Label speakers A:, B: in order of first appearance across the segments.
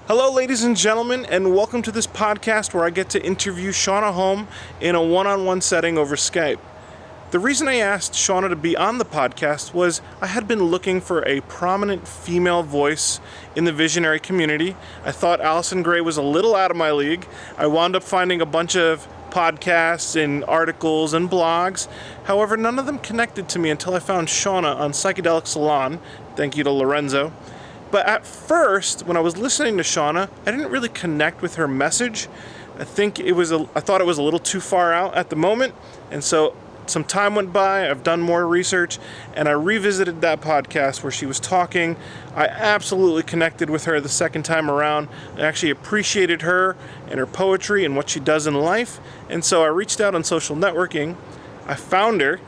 A: Hello, ladies and gentlemen, and welcome to this podcast where I get to interview Shonagh Home in a one-on-one setting over Skype. The reason I asked Shonagh to be on the podcast was I had been looking for a prominent female voice in the visionary community. I thought Alison Gray was a little out of my league. I wound up finding a bunch of podcasts and articles and blogs. However, none of them connected to me until I found Shonagh on Psychedelic Salon. Thank you to Lorenzo. But at first, when I was listening to Shonagh, I didn't really connect with her message. I thought it was a little too far out at the moment, and so some time went by, I've done more research, and I revisited that podcast where she was talking. I absolutely connected with her the second time around. I actually appreciated her and her poetry and what she does in life, and so I reached out on social networking. I found her.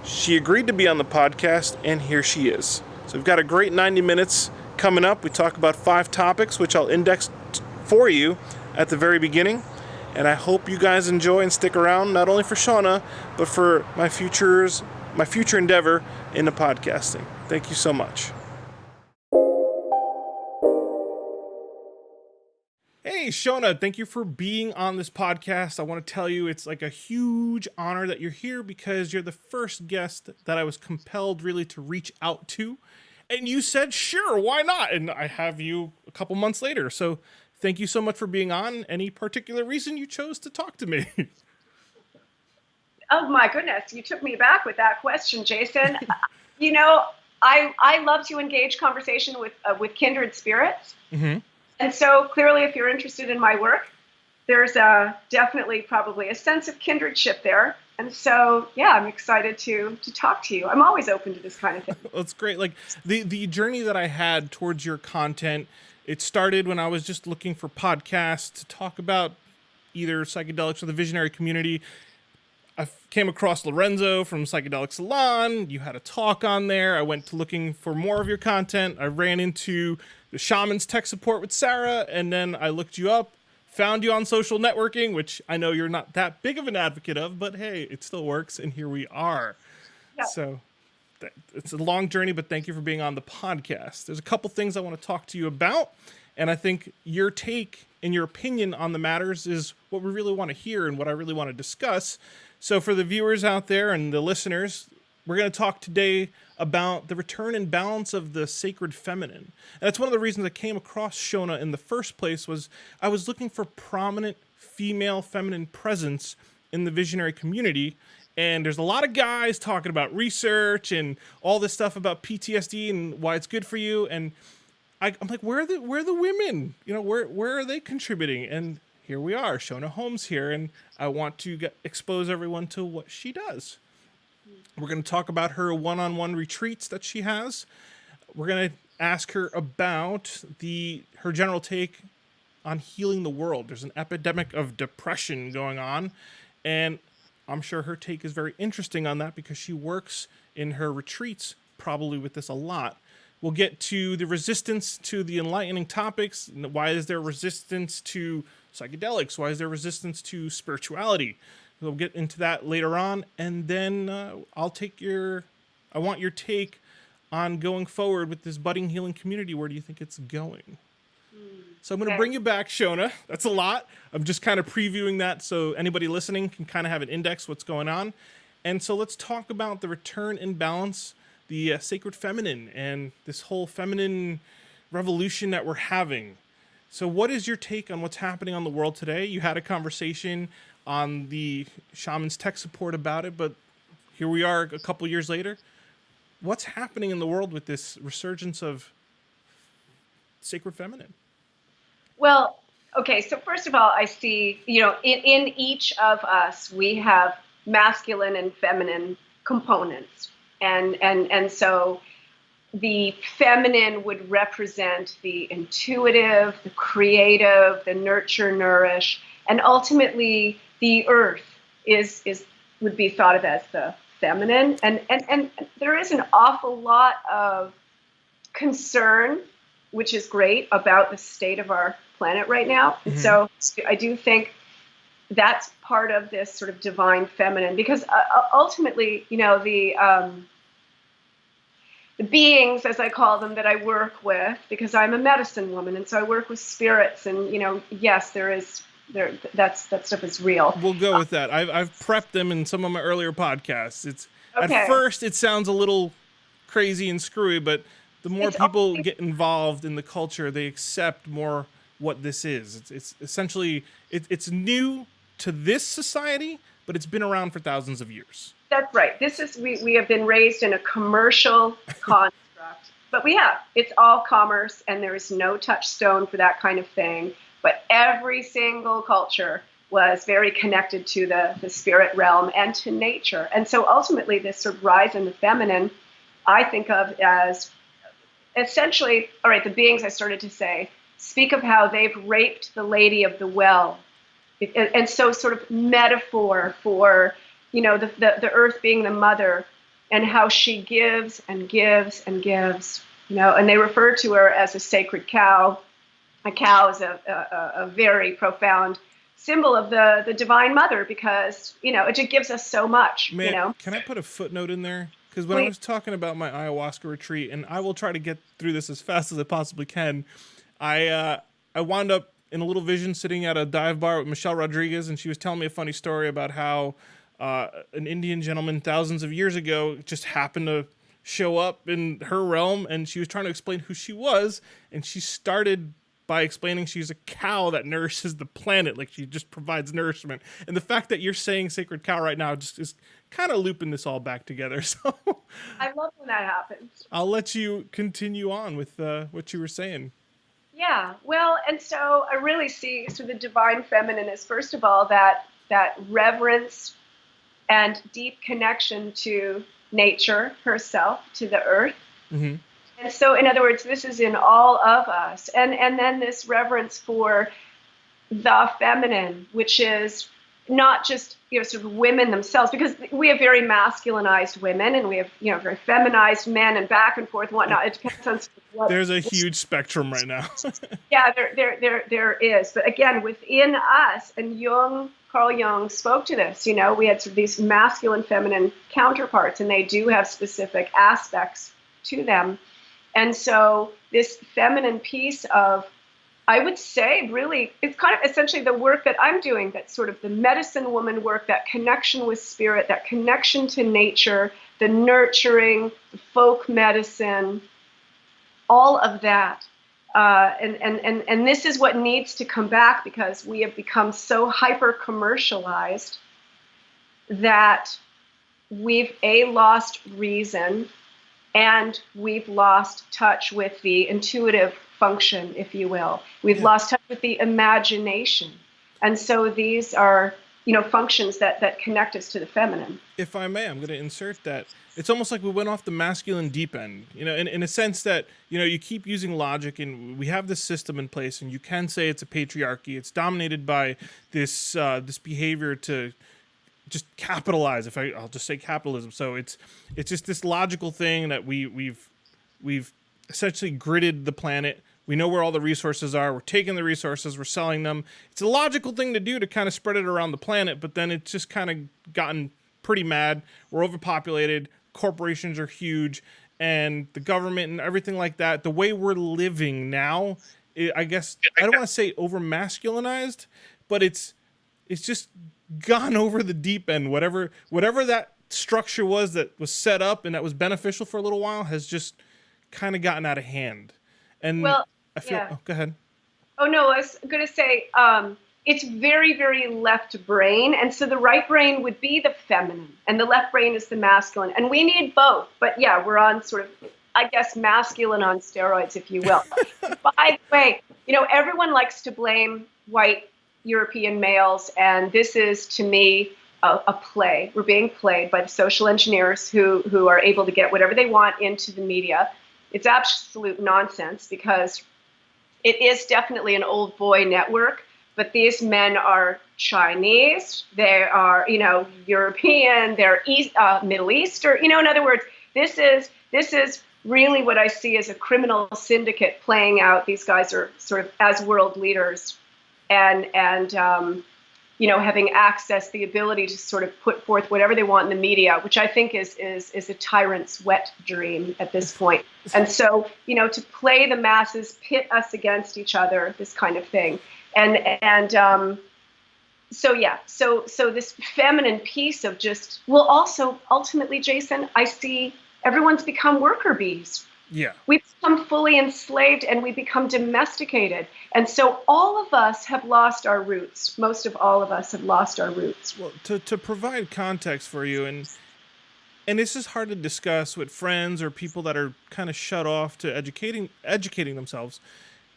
A: She agreed to be on the podcast, and here she is. So we've got a great 90 minutes coming up. We talk about 5 topics, which I'll index for you at the very beginning. And I hope you guys enjoy and stick around, not only for Shonagh, but for my future endeavor into podcasting. Thank you so much. Hey, Shonagh, thank you for being on this podcast. I want to tell you it's like a huge honor that you're here because you're the first guest that I was compelled really to reach out to. And you said, sure, why not? And I have you a couple months later. So thank you so much for being on. Any particular reason you chose to talk to me?
B: Oh, my goodness. You took me back with that question, Jason. I love to engage conversation with kindred spirits. Mm-hmm. And so clearly, if you're interested in my work, there's definitely probably a sense of kindredship there. And so, yeah, I'm excited to talk to you. I'm always open to this kind of thing.
A: That's great. Like the journey that I had towards your content, it started when I was just looking for podcasts to talk about either psychedelics or the visionary community. I came across Lorenzo from Psychedelic Salon. You had a talk on there. I went to looking for more of your content. I ran into the Shaman's Tech Support with Sarah, and then I looked you up. Found you on social networking, which I know you're not that big of an advocate of, but hey, it still works, and here we are. Yeah. So it's a long journey, but thank you for being on the podcast. There's a couple things I want to talk to you about, and I think your take and your opinion on the matters is what we really want to hear and what I really want to discuss. So for the viewers out there and the listeners, we're going to talk today about the return and balance of the sacred feminine. And that's one of the reasons I came across Shonagh in the first place was I was looking for prominent female feminine presence in the visionary community. And there's a lot of guys talking about research and all this stuff about PTSD and why it's good for you. And I'm like, where are the women? Where are they contributing? And here we are. Shonagh Home's here. And I want to expose everyone to what she does. We're going to talk about her one-on-one retreats that she has. We're going to ask her about her general take on healing the world. There's an epidemic of depression going on, and I'm sure her take is very interesting on that because she works in her retreats probably with this a lot. We'll get to the resistance to the enlightening topics. Why is there resistance to psychedelics? Why is there resistance to spirituality? We'll get into that later on, and then I want your take on going forward with this budding healing community. Where do you think it's going? So I'm going to bring you back, Shonagh. That's a lot. I'm just kind of previewing that so anybody listening can kind of have an index what's going on. And so let's talk about the return and balance, the sacred feminine, and this whole feminine revolution that we're having. So what is your take on what's happening on the world today? You had a conversation on the Shaman's Tech Support about it, but here we are a couple years later. What's happening in the world with this resurgence of sacred feminine?
B: Well, okay, so first of all, I see, in each of us, we have masculine and feminine components. And so the feminine would represent the intuitive, the creative, the nurture, nourish, and ultimately the earth would be thought of as the feminine. And there is an awful lot of concern, which is great, about the state of our planet right now. Mm-hmm. And so I do think that's part of this sort of divine feminine, because ultimately, the beings, as I call them, that I work with, because I'm a medicine woman, and so I work with spirits, and yes, that stuff is real.
A: We'll go with that. I've prepped them in some of my earlier podcasts. It's at
B: Okay,
A: first it sounds a little crazy and screwy, but the more
B: it's
A: people
B: only
A: get involved in the culture, they accept more what this is. It's essentially it's new to this society, but it's been around for thousands of years.
B: That's right. This is we have been raised in a commercial construct, but it's all commerce, and there is no touchstone for that kind of thing. But every single culture was very connected to the spirit realm and to nature, and so ultimately, this sort of rise in the feminine, I think of as essentially, all right, the beings I started to say speak of how they've raped the lady of the well, and so sort of metaphor for the earth being the mother, and how she gives and gives and gives, and they refer to her as a sacred cow. A cow is a very profound symbol of the divine mother, because it just gives us so much.
A: Man, can I put a footnote in there? Because when I
B: Please.
A: was talking about my ayahuasca retreat, and I will try to get through this as fast as I possibly can, I wound up in a little vision sitting at a dive bar with Michelle Rodriguez, and she was telling me a funny story about how an Indian gentleman thousands of years ago just happened to show up in her realm, and she was trying to explain who she was, and she started by explaining she's a cow that nourishes the planet, like she just provides nourishment. And the fact that you're saying sacred cow right now just is kind of looping this all back together. So
B: I love when that happens.
A: I'll let you continue on with what you were saying.
B: Yeah, well, and so I really see the divine feminine as, first of all, that reverence and deep connection to nature herself, to the earth.
A: Mm-hmm.
B: And so, in other words, this is in all of us. And then this reverence for the feminine, which is not just sort of women themselves, because we have very masculinized women, and we have very feminized men, and back and forth and whatnot. It depends on what.
A: There's a huge spectrum right now.
B: Yeah, there is. But again, within us, and Carl Jung spoke to this. We had sort of these masculine, feminine counterparts, and they do have specific aspects to them. And so this feminine piece of, I would say, really, it's kind of essentially the work that I'm doing, that sort of the medicine woman work, that connection with spirit, that connection to nature, the nurturing, the folk medicine, all of that. And this is what needs to come back, because we have become so hyper commercialized that we've lost reason, and we've lost touch with the intuitive function, if you will. We've lost touch with the imagination. And so these are, functions that connect us to the feminine.
A: If I may, I'm going to insert that. It's almost like we went off the masculine deep end, in a sense that, you keep using logic, and we have this system in place, and you can say it's a patriarchy. It's dominated by this behavior to just capitalize. I'll just say capitalism. So it's just this logical thing that we've essentially gridded the planet. We know where all the resources are. We're taking the resources, we're selling them. It's a logical thing to do to kind of spread it around the planet, but then it's just kind of gotten pretty mad. We're overpopulated. Corporations are huge, and the government and everything like that. The way we're living now, I guess I don't want to say over masculinized, but it's just gone over the deep end. Whatever that structure was that was set up and that was beneficial for a little while has just kind of gotten out of hand. And
B: Well,
A: I feel.
B: yeah.
A: Oh, go ahead.
B: Oh, no, I was going to say, it's very, very left brain. And so the right brain would be the feminine, and the left brain is the masculine. And we need both. But yeah, we're on sort of, I guess, masculine on steroids, if you will. By the way, everyone likes to blame white European males. And this is, to me, a play. We're being played by the social engineers who are able to get whatever they want into the media. It's absolute nonsense, because it is definitely an old boy network, but these men are Chinese, they are, European, they're Middle Eastern, in other words, this is really what I see as a criminal syndicate playing out. These guys are sort of as world leaders, and having access, the ability to sort of put forth whatever they want in the media, which I think is a tyrant's wet dream at this point. And so, to play the masses, pit us against each other, this kind of thing. So this feminine piece of just, well, also ultimately, Jason, I see everyone's become worker bees.
A: Yeah.
B: We become fully enslaved and we become domesticated. And so all of us have lost our roots. Most of all of us have lost our roots.
A: Well, to provide context for you, and this is hard to discuss with friends or people that are kind of shut off to educating themselves,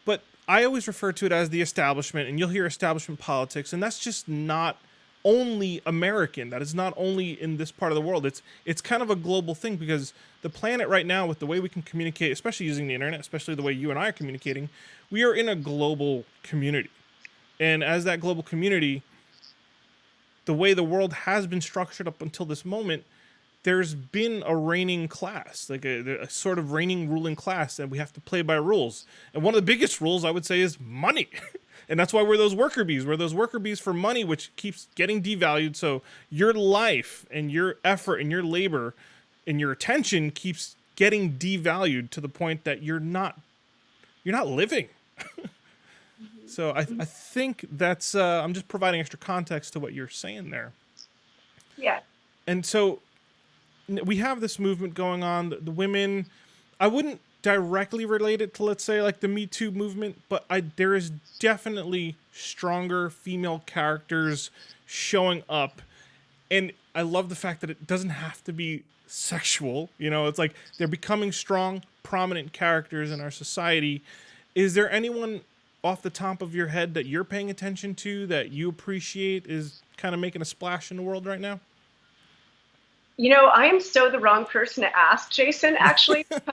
A: but I always refer to it as the establishment, and you'll hear establishment politics, and that's just not only American. That is not only in this part of the world. It's kind of a global thing, because the planet right now, with the way we can communicate, especially using the internet, especially the way you and I are communicating, we are in a global community. And as that global community, the way the world has been structured up until this moment, there's been a reigning class, like a sort of reigning ruling class, and we have to play by rules. And one of the biggest rules, I would say, is money. And that's why we're those worker bees. We're those worker bees for money, which keeps getting devalued. So your life and your effort and your labor and your attention keeps getting devalued to the point that you're not living. So I think that's I'm just providing extra context to what you're saying there.
B: Yeah.
A: And so we have this movement going on. The women, I wouldn't directly relate it to, let's say, like the Me Too movement, but there is definitely stronger female characters showing up. And I love the fact that it doesn't have to be sexual. It's like they're becoming strong, prominent characters in our society. Is there anyone off the top of your head that you're paying attention to that you appreciate is kind of making a splash in the world right now?
B: I am so the wrong person to ask, Jason, actually, because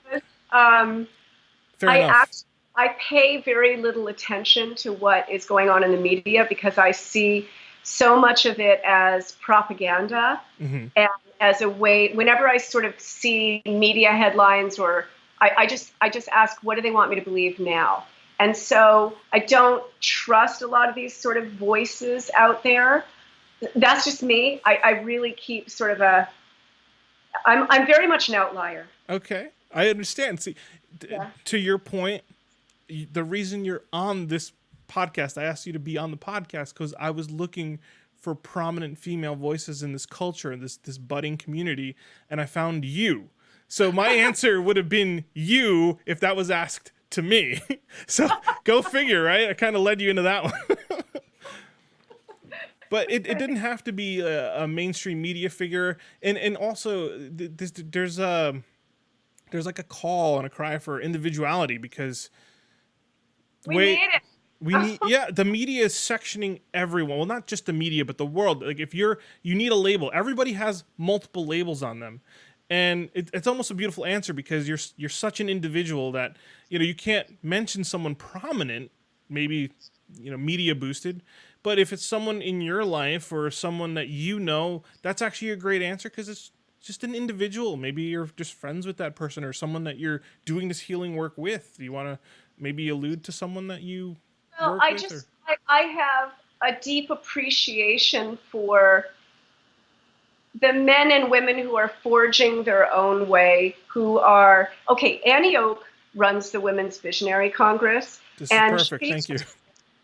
B: I pay very little attention to what is going on in the media, because I see so much of it as propaganda, and as a way, whenever I sort of see media headlines, or I just ask, what do they want me to believe now? And so I don't trust a lot of these sort of voices out there. That's just me. I really keep sort of I'm very much an outlier.
A: Okay, I understand. See,
B: Yeah.
A: To your point, the reason you're on this podcast, I asked you to be on the podcast because I was looking for prominent female voices in this culture, in this budding community, and I found you. So my answer would have been you if that was asked to me. So go figure, right? I kind of led you into that one. But it didn't have to be a mainstream media figure, and also there's like a call and a cry for individuality, because
B: We need it.
A: the media is sectioning everyone. Well, not just the media, but the world. Like if you need a label. Everybody has multiple labels on them, and it's almost a beautiful answer, because you're such an individual that you can't mention someone prominent, maybe media boosted. But if it's someone in your life or someone that that's actually a great answer, because it's just an individual. Maybe you're just friends with that person, or someone that you're doing this healing work with. Do you want to maybe allude to someone that you work with?
B: I have a deep appreciation for the men and women who are forging their own way, Annie Oak runs the Women's Visionary Congress.
A: This is perfect. Thank you.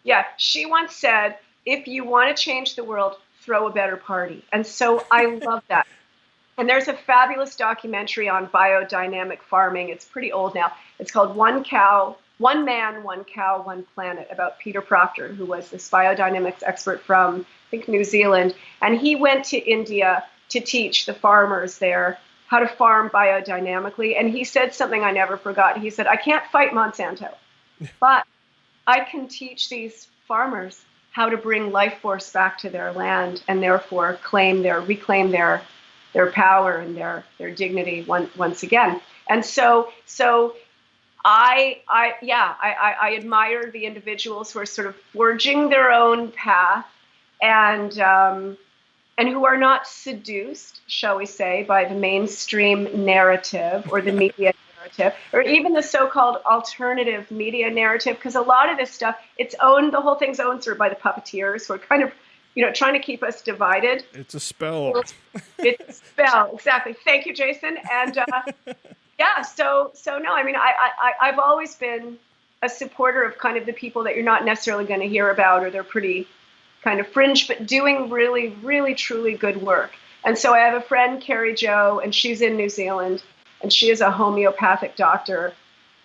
B: Yeah, she once said, if you want to change the world, throw a better party. And so I love that. And there's a fabulous documentary on biodynamic farming. It's pretty old now. It's called One Man, One Cow, One Planet, about Peter Proctor, who was this biodynamics expert from, I think, New Zealand. And he went to India to teach the farmers there how to farm biodynamically. And he said something I never forgot. He said, I can't fight Monsanto, but I can teach these farmers how to bring life force back to their land, and therefore reclaim their power and their dignity once again. And so I admire the individuals who are sort of forging their own path, and who are not seduced, shall we say, by the mainstream narrative or the media narrative, or even the so-called alternative media narrative, because a lot of this stuff, the whole thing's owned sort of by the puppeteers, who are kind of trying to keep us divided.
A: It's a spell.
B: Well, it's a spell, exactly. Thank you, Jason. And yeah, so no, I mean, I've always been a supporter of kind of the people that you're not necessarily going to hear about, or they're pretty kind of fringe, but doing really, really, truly good work. And so I have a friend, Carrie Jo, and she's in New Zealand, and she is a homeopathic doctor,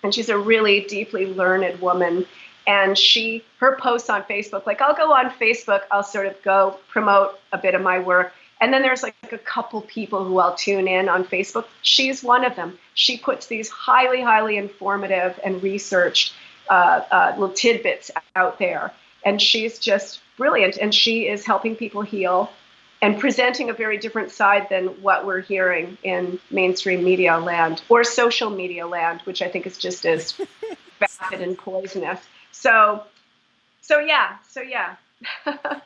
B: and she's a really deeply learned woman. And her posts on Facebook, like I'll go on Facebook, I'll sort of go promote a bit of my work. And then there's like a couple people who I'll tune in on Facebook. She's one of them. She puts these highly, highly informative and researched little tidbits out there. And she's just brilliant. And she is helping people heal and presenting a very different side than what we're hearing in mainstream media land or social media land, which I think is just as vapid and poisonous. So yeah.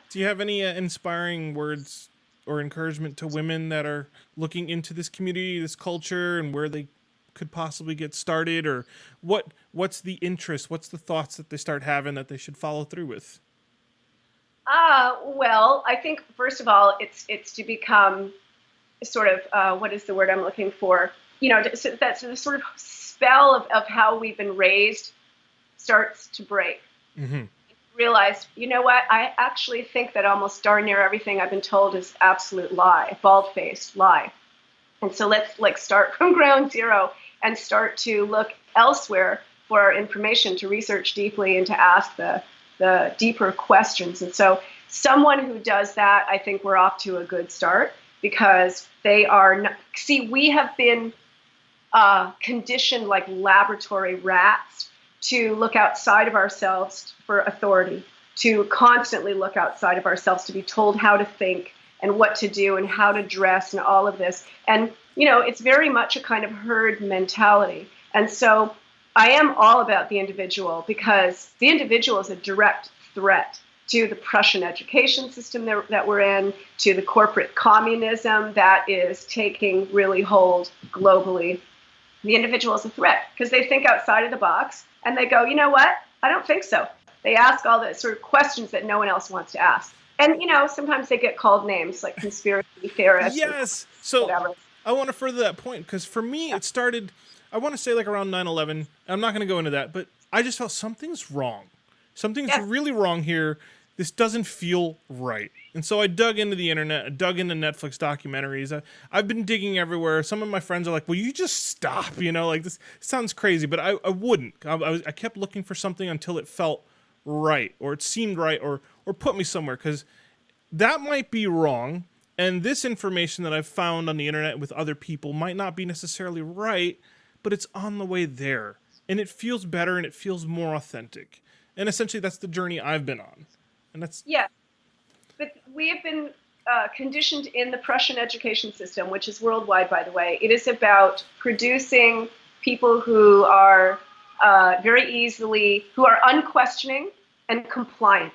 A: Do you have any inspiring words or encouragement to women that are looking into this community, this culture, and where they could possibly get started, or what's the interest, what's the thoughts that they start having that they should follow through with?
B: Well, I think first of all, it's to become sort of what is the word I'm looking for? So that's the sort of spell of how we've been raised starts to break.
A: Mm-hmm.
B: Realize, you know what? I actually think that almost darn near everything I've been told is absolute lie, bald-faced lie. And so let's start from ground zero and start to look elsewhere for our information, to research deeply and to ask the deeper questions. And so someone who does that, I think we're off to a good start, because they are not, see, we have been conditioned like laboratory rats to look outside of ourselves for authority, to constantly look outside of ourselves, to be told how to think and what to do and how to dress and all of this. And, it's very much a kind of herd mentality. And so I am all about the individual, because the individual is a direct threat to the Prussian education system that we're in, to the corporate communism that is taking really hold globally. The individual is a threat because they think outside of the box and they go, you know what? I don't think so. They ask all the sort of questions that no one else wants to ask. And, sometimes they get called names like conspiracy theorists.
A: Yes. So
B: whatever.
A: I want to further that point, because for me, it started, I want to say like around 9/11. I'm not going to go into that, but I just felt something's wrong. Something's really wrong here. This doesn't feel right. And so I dug into the internet, I dug into Netflix documentaries. I've been digging everywhere. Some of my friends are like, will you just stop? Like this sounds crazy, but I wouldn't. I kept looking for something until it felt right, or it seemed right, or put me somewhere, because that might be wrong. And this information that I've found on the internet with other people might not be necessarily right, but it's on the way there. And it feels better and it feels more authentic. And essentially that's the journey I've been on. And that's...
B: Yeah. But we have been conditioned in the Prussian education system, which is worldwide, by the way. It is about producing people who are who are unquestioning and compliant.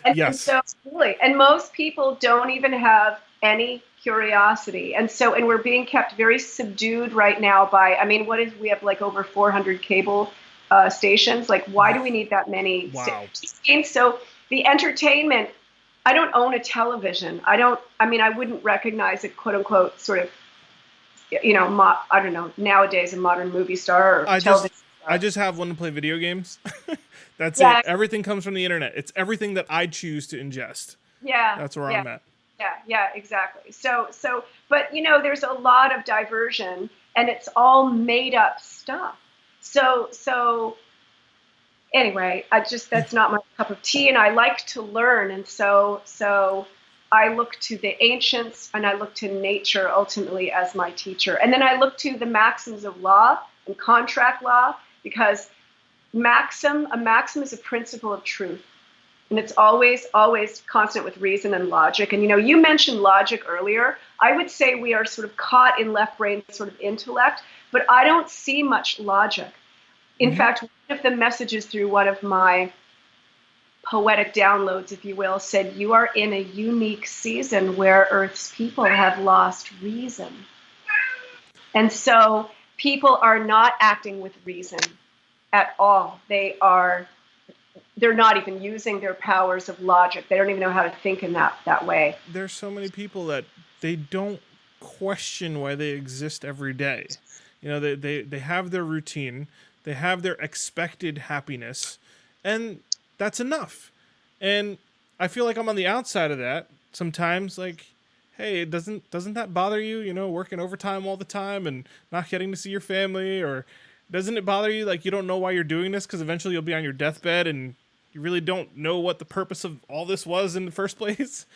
B: And
A: yes.
B: So really, and most people don't even have any curiosity. And we're being kept very subdued right now by, we have like over 400 cable stations. Like, why do we need that many?
A: Wow.
B: So the entertainment, I don't own a television. I wouldn't recognize a quote unquote sort of, I don't know, nowadays a modern movie star or television star.
A: I just have one to play video games. That's it. Everything comes from the internet. It's everything that I choose to ingest.
B: Yeah.
A: That's where I'm at.
B: Yeah, exactly. But there's a lot of diversion and it's all made up stuff. So anyway, that's not my cup of tea, and I like to learn. And so I look to the ancients and I look to nature ultimately as my teacher. And then I look to the maxims of law and contract law, because a maxim is a principle of truth. And it's always consonant with reason and logic. And, you mentioned logic earlier. I would say we are sort of caught in left brain sort of intellect, but I don't see much logic. In fact, one of the messages through one of my poetic downloads, if you will, said, you are in a unique season where Earth's people have lost reason. And so people are not acting with reason at all. They are they're not even using their powers of logic. They don't even know how to think in that way.
A: There's so many people that they don't question why they exist every day. They have their routine, they have their expected happiness, and that's enough. And I feel like I'm on the outside of that sometimes. Like, hey, doesn't that bother you? Working overtime all the time and not getting to see your family, or doesn't it bother you like you don't know why you're doing this because eventually you'll be on your deathbed and you really don't know what the purpose of all this was in the first place?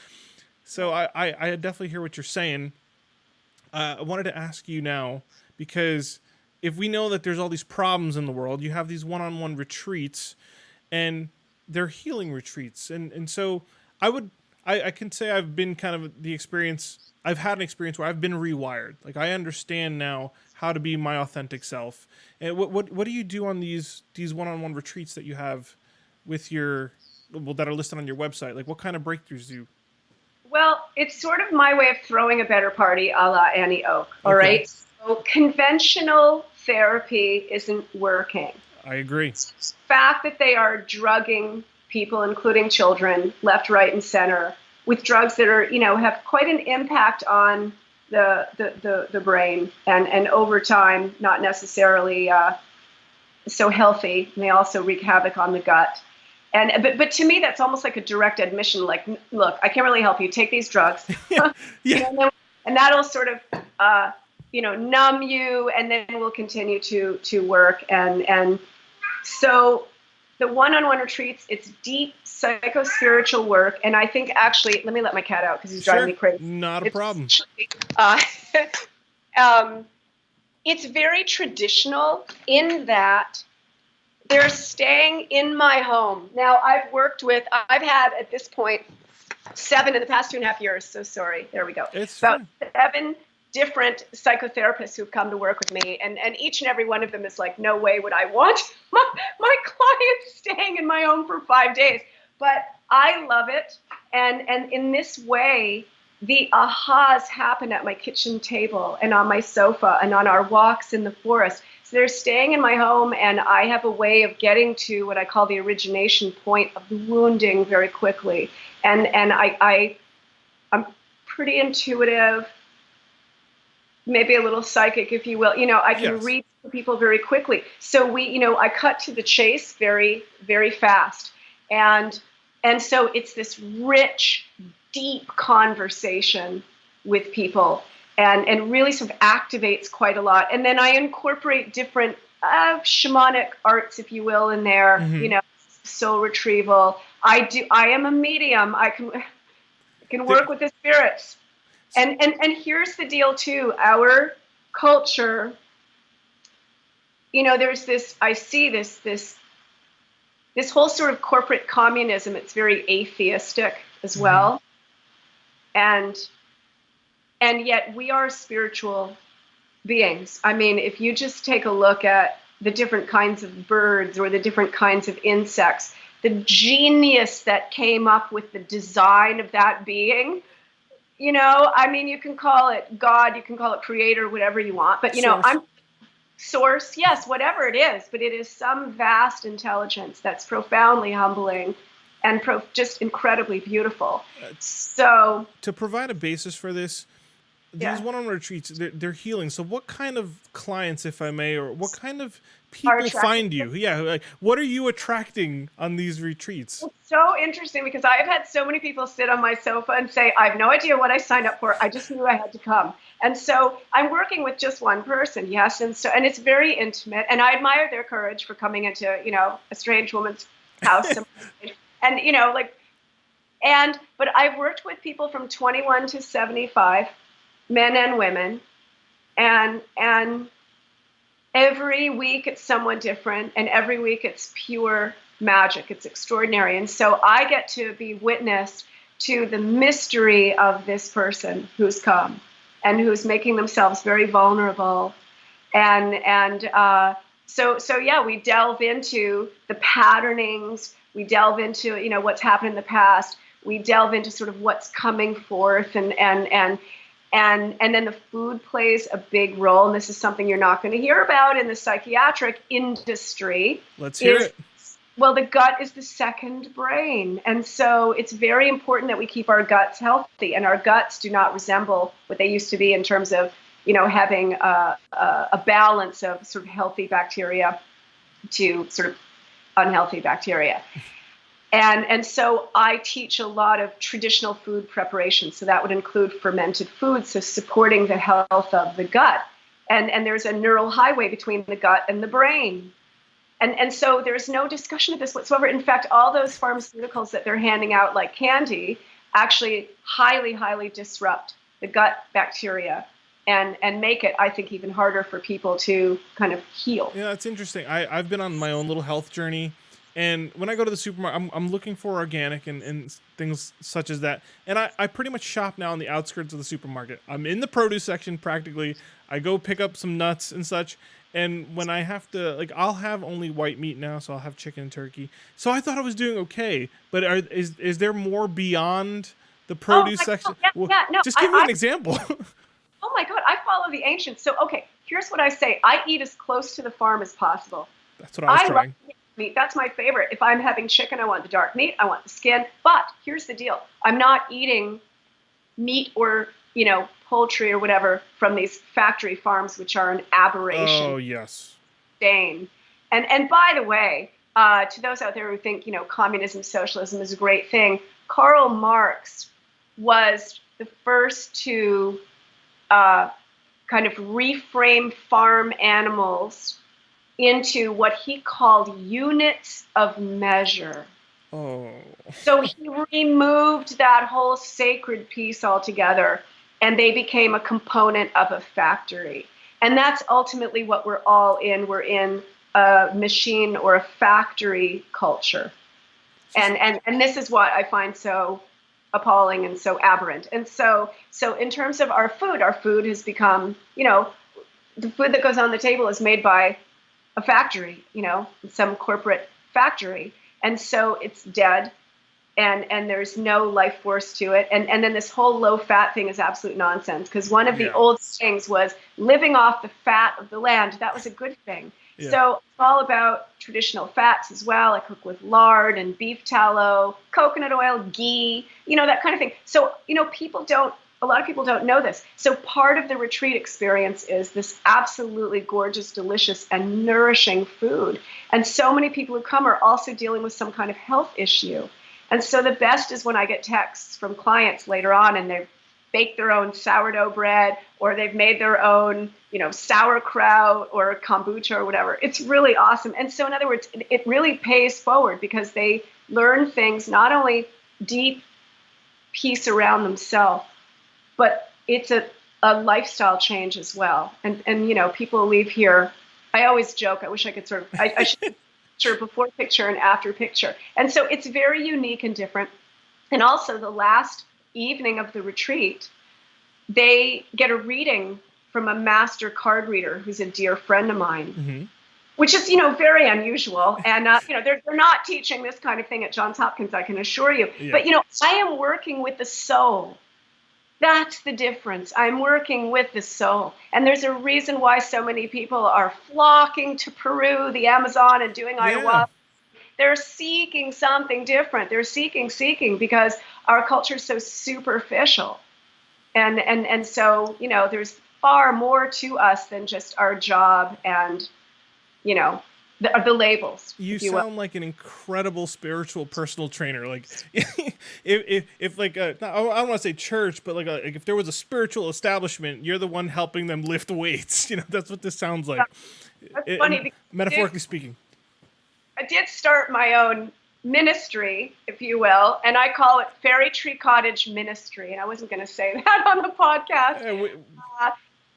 A: So I definitely hear what you're saying. I wanted to ask you now, because if we know that there's all these problems in the world, you have these one-on-one retreats, and they're healing retreats, and so I can say I've been kind of the experience. I've had an experience where I've been rewired. Like, I understand now how to be my authentic self. And what do you do on these one-on-one retreats that you have with that are listed on your website? Like, what kind of breakthroughs do you?
B: Well, it's sort of my way of throwing a better party, a la Annie Oak. All
A: Okay.
B: right. So conventional therapy isn't working.
A: I agree.
B: The fact that they are drugging people, including children, left, right, and center, with drugs that are, have quite an impact on the brain, and over time, not necessarily so healthy. And they also wreak havoc on the gut. But to me, that's almost like a direct admission. Like, look, I can't really help you. Take these drugs,
A: Yeah.
B: and that'll sort of, numb you, and then we'll continue to work. And so, the one-on-one retreats, it's deep psycho-spiritual work, and I think actually, let me let my cat out because he's driving me crazy.
A: Not a problem.
B: It's very traditional in that they're staying in my home. Now, I've had at this point 7 in the past 2.5 years. So sorry. There we go.
A: It's
B: about
A: fine.
B: 7 different psychotherapists who've come to work with me. And each and every one of them is like, no way would I want my clients staying in my home for 5 days. But I love it. And in this way, the ahas happen at my kitchen table and on my sofa and on our walks in the forest. So they're staying in my home, and I have a way of getting to what I call the origination point of the wounding very quickly. And I'm pretty intuitive, maybe a little psychic, if you will. I can read people very quickly. So I cut to the chase very, very fast. And so it's this rich, deep conversation with people, and really sort of activates quite a lot. And then I incorporate different shamanic arts, if you will, in there.
A: Mm-hmm.
B: Soul retrieval. I am a medium. I can work with the spirits. And here's the deal too. Our culture, there's this. I see this whole sort of corporate communism. It's very atheistic as well. And yet we are spiritual beings. I mean, if you just take a look at the different kinds of birds or the different kinds of insects, the genius that came up with the design of that being, I mean, you can call it God, you can call it creator, whatever you want. But, I'm source, yes, whatever it is. But it is some vast intelligence that's profoundly humbling and just incredibly beautiful. So
A: to provide a basis for this, these one-on-one retreats, they're healing. So what kind of clients, if I may, or what kind of people find you? Yeah, like, what are you attracting on these retreats?
B: It's so interesting because I've had so many people sit on my sofa and say, I have no idea what I signed up for. I just knew I had to come. And so I'm working with just one person, yes, and it's very intimate. And I admire their courage for coming into, a strange woman's house. But I've worked with people from 21 to 75, men and women, and every week it's someone different, and every week it's pure magic. It's extraordinary. And so I get to be witness to the mystery of this person who's come and who's making themselves very vulnerable. So we delve into the patternings. We delve into, what's happened in the past. We delve into sort of what's coming forth, and then the food plays a big role. And this is something you're not going to hear about in the psychiatric industry.
A: Let's hear it.
B: Well, the gut is the second brain. And so it's very important that we keep our guts healthy. And our guts do not resemble what they used to be in terms of, having a balance of sort of healthy bacteria to sort of unhealthy bacteria. And so I teach a lot of traditional food preparation. So that would include fermented foods, so supporting the health of the gut. And there's a neural highway between the gut and the brain. And so there's no discussion of this whatsoever. In fact, all those pharmaceuticals that they're handing out like candy actually highly, highly disrupt the gut bacteria and make it, I think, even harder for people to kind of heal.
A: Yeah, it's interesting. I've been on my own little health journey, and when I go to the supermarket, I'm looking for organic and things such as that. And I pretty much shop now on the outskirts of the supermarket. I'm in the produce section practically. I go pick up some nuts and such. And when I have to, like, I'll have only white meat now, so I'll have chicken and turkey. So I thought I was doing okay. But is there more beyond the produce section?
B: Yeah,
A: Well,
B: yeah, no.
A: just give me an example.
B: Oh my God, I follow the ancients. So, okay, here's what I say. I eat as close to the farm as possible.
A: That's what I was
B: I
A: trying.
B: love meat. That's my favorite. If I'm having chicken, I want the dark meat. I want the skin. But here's the deal. I'm not eating meat or, poultry or whatever from these factory farms, which are an aberration.
A: Oh, yes.
B: Stain. And by the way, to those out there who think, communism, socialism is a great thing, Karl Marx was the first to kind of reframe farm animals into what he called units of measure.
A: Oh.
B: So he removed that whole sacred piece altogether, and they became a component of a factory. And that's ultimately what we're all in. We're in a machine or a factory culture. And this is what I find so appalling and so aberrant. And so in terms of our food has become, the food that goes on the table is made by a factory, some corporate factory. And so it's dead and there's no life force to it. And then this whole low fat thing is absolute nonsense, because one of the old sayings was living off the fat of the land. That was a good thing. Yeah. So it's all about traditional fats as well. I cook with lard and beef tallow, coconut oil, ghee, that kind of thing. So, a lot of people don't know this. So part of the retreat experience is this absolutely gorgeous, delicious, and nourishing food. And so many people who come are also dealing with some kind of health issue. And so the best is when I get texts from clients later on and they've baked their own sourdough bread, or they've made their own, sauerkraut or kombucha or whatever. It's really awesome. And so in other words, it really pays forward, because they learn things, not only deep peace around themselves, but it's a lifestyle change as well. And people leave here. I always joke, I wish I could I should picture before picture and after picture. And so it's very unique and different. And also the last evening of the retreat, they get a reading from a master card reader who's a dear friend of mine, mm-hmm. which is, very unusual. And, they're not teaching this kind of thing at Johns Hopkins, I can assure you. Yeah. But, I am working with the soul. That's the difference. I'm working with the soul. And there's a reason why so many people are flocking to Peru, the Amazon, and doing ayahuasca. They're seeking something different. They're seeking, because our culture is so superficial. And so, there's far more to us than just our job and, the labels.
A: You sound like an incredible spiritual personal trainer. Like, if like I don't want to say church, but like if there was a spiritual establishment, you're the one helping them lift weights. That's what this sounds like.
B: That's funny.
A: Metaphorically speaking.
B: I did start my own ministry, if you will, and I call it Fairy Tree Cottage Ministry. And I wasn't going to say that on the podcast.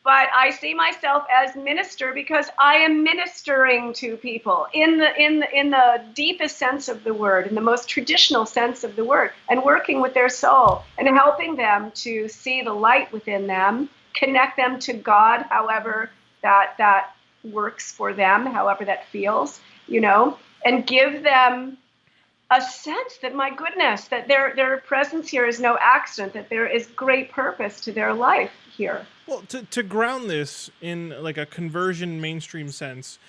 B: But I see myself as minister because I am ministering to people in the deepest sense of the word, in the most traditional sense of the word, and working with their soul and helping them to see the light within them, connect them to God, however that works for them, however that feels, and give them a sense that, my goodness, that their presence here is no accident, that there is great purpose to their life here.
A: Well, to ground this in like a conversion mainstream sense,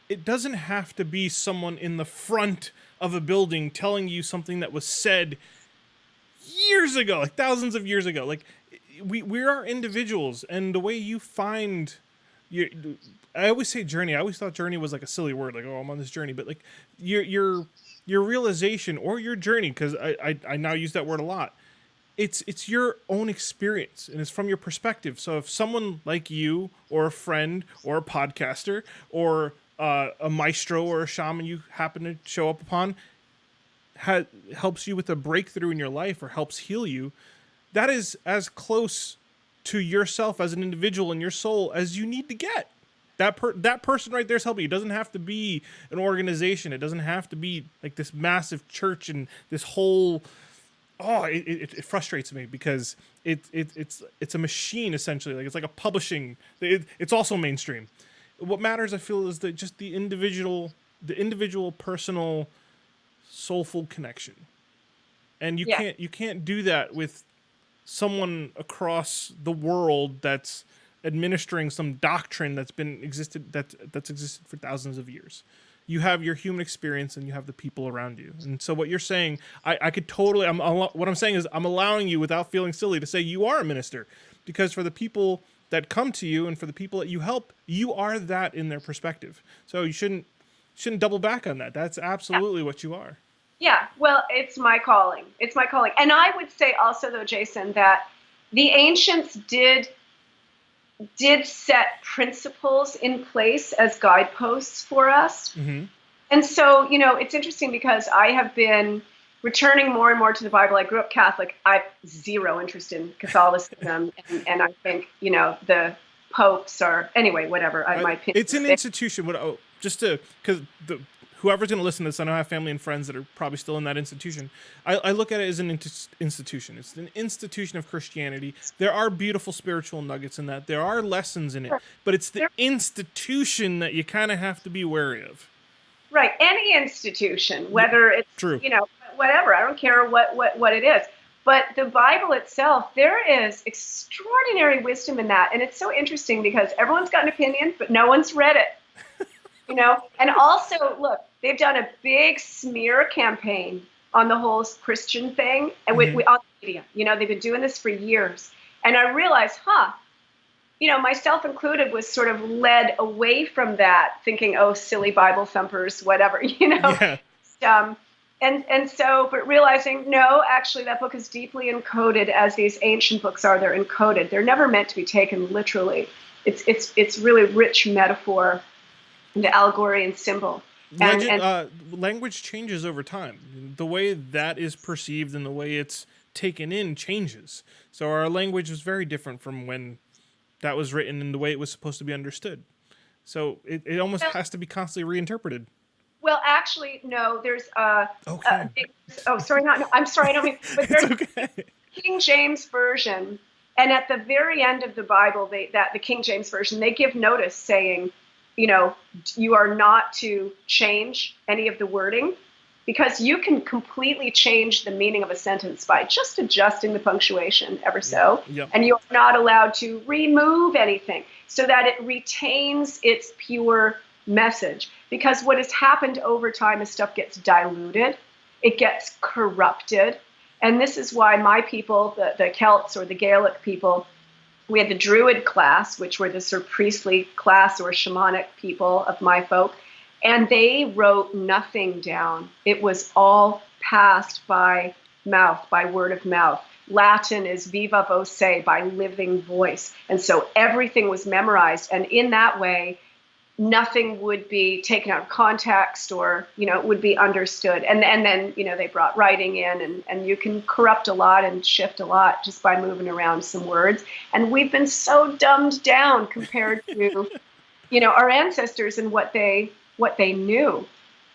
A: it doesn't have to be someone in the front of a building telling you something that was said years ago, like thousands of years ago. Like we are individuals, and the way you find you, I always say journey. I always thought journey was like a silly word, like, oh, I'm on this journey, but like your realization or your journey, because I now use that word a lot. It's your own experience, and it's from your perspective. So if someone like you or a friend or a podcaster or a maestro or a shaman you happen to show up upon helps you with a breakthrough in your life or helps heal you, that is as close to yourself as an individual and your soul as you need to get. That person right there is helping you. It doesn't have to be an organization. It doesn't have to be like this massive church and this whole. Oh, it frustrates me because it's a machine essentially. Like it's like a publishing. It's also mainstream. What matters, I feel, is that just the individual personal soulful connection, and you can't do that with someone across the world that's administering some doctrine that's existed for thousands of years. You have your human experience and you have the people around you. And so what you're saying, I could totally, what I'm saying is I'm allowing you, without feeling silly, to say you are a minister, because for the people that come to you and for the people that you help, you are that in their perspective. So you shouldn't double back on that. That's absolutely what you are.
B: Yeah, well, it's my calling. It's my calling. And I would say also, though, Jason, that the ancients did set principles in place as guideposts for us.
A: Mm-hmm.
B: And so, it's interesting because I have been returning more and more to the Bible. I grew up Catholic. I have zero interest in Catholicism. and I think, the popes are, anyway, whatever. My opinion.
A: It's an institution. Because whoever's going to listen to this, I know I have family and friends that are probably still in that institution. I look at it as an institution. It's an institution of Christianity. There are beautiful spiritual nuggets in that. There are lessons in it. But it's the institution that you kind of have to be wary of.
B: Right. Any institution, whether it's,
A: True.
B: Whatever. I don't care what it is. But the Bible itself, there is extraordinary wisdom in that. And it's so interesting because everyone's got an opinion, but no one's read it. And also, look, they've done a big smear campaign on the whole Christian thing, and on the media. They've been doing this for years. And I realized, myself included, was sort of led away from that, thinking, oh, silly Bible thumpers, whatever,
A: Yeah.
B: And so, but realizing, no, actually, that book is deeply encoded as these ancient books are. They're encoded. They're never meant to be taken literally. It's really rich metaphor, the allegory and symbol.
A: Language changes over time. The way that is perceived and the way it's taken in changes. So our language is very different from when that was written and the way it was supposed to be understood. So it almost has to be constantly reinterpreted.
B: Well, actually, no. There's
A: okay.
B: Sorry, no, I'm sorry, I don't mean. But there's
A: okay.
B: King James version, and at the very end of the Bible, the King James version, they give notice saying, you are not to change any of the wording, because you can completely change the meaning of a sentence by just adjusting the punctuation ever so.
A: Yep.
B: And you're not allowed to remove anything so that it retains its pure message. Because what has happened over time is stuff gets diluted, it gets corrupted. And this is why my people, the Celts or the Gaelic people, we had the Druid class, which were the sort of priestly class or shamanic people of my folk, and they wrote nothing down. It was all passed by mouth, by word of mouth. Latin is viva voce, by living voice. And so everything was memorized. And in that way, nothing would be taken out of context or, would be understood. And then, they brought writing in, and you can corrupt a lot and shift a lot just by moving around some words. And we've been so dumbed down compared to, our ancestors and what they knew.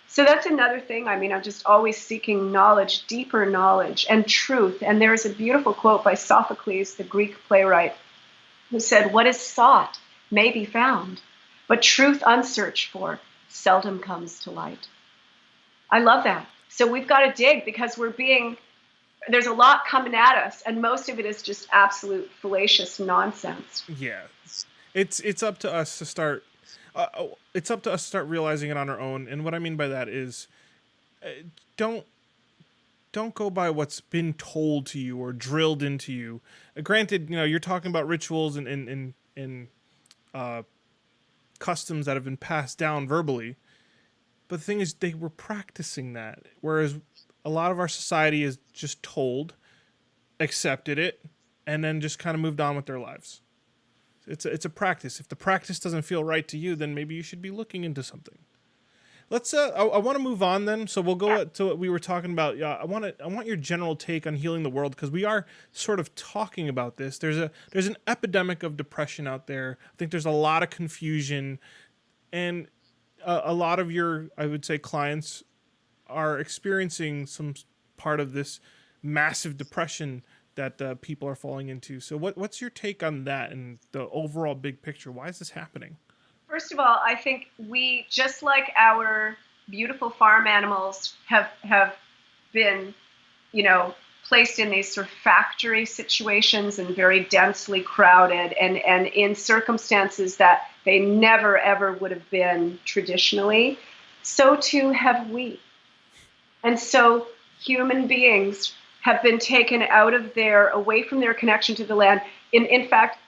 B: So that's another thing. I mean, I'm just always seeking knowledge, deeper knowledge and truth. And there's a beautiful quote by Sophocles, the Greek playwright, who said, "What is sought may be found, but truth unsearched for seldom comes to light." I love that. So we've got to dig, because there's a lot coming at us, and most of it is just absolute fallacious nonsense.
A: Yeah. It's up to us to start. It's up to us to start realizing it on our own. And what I mean by that is, uh, don't don't go by what's been told to you or drilled into you. Granted, you're talking about rituals and customs that have been passed down verbally, but the thing is, they were practicing that. Whereas a lot of our society is just told, accepted it, and then just kind of moved on with their lives. It's a practice. If the practice doesn't feel right to you, then maybe you should be looking into something. Let's. I want to move on then. So we'll go to what we were talking about. Yeah, I want your general take on healing the world, because we are sort of talking about this. There's an epidemic of depression out there. I think there's a lot of confusion, and a lot of your, I would say, clients are experiencing some part of this massive depression that people are falling into. So what's your take on that and the overall big picture? Why is this happening?
B: First of all, I think we, just like our beautiful farm animals have been, placed in these sort of factory situations and very densely crowded and in circumstances that they never ever would have been traditionally, so too have we. And so human beings have been taken away from their connection to the land. In fact,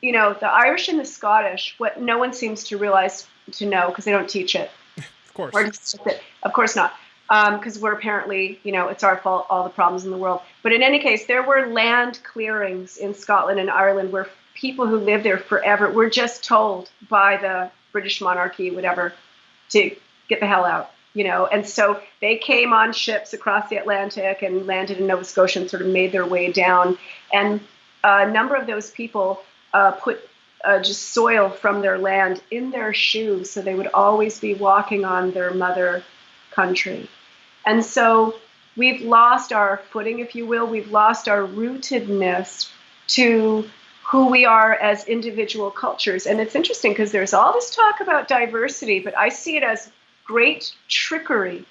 B: the Irish and the Scottish, what no one seems to realize, to know, because they don't teach it.
A: Of course.
B: Of course not. Because we're apparently, it's our fault, all the problems in the world. But in any case, there were land clearings in Scotland and Ireland where people who lived there forever were just told by the British monarchy, whatever, to get the hell out. And so they came on ships across the Atlantic and landed in Nova Scotia and sort of made their way down. And a number of those people put just soil from their land in their shoes, so they would always be walking on their mother country. And so we've lost our footing, if you will. We've lost our rootedness to who we are as individual cultures. And it's interesting because there's all this talk about diversity, but I see it as great trickery,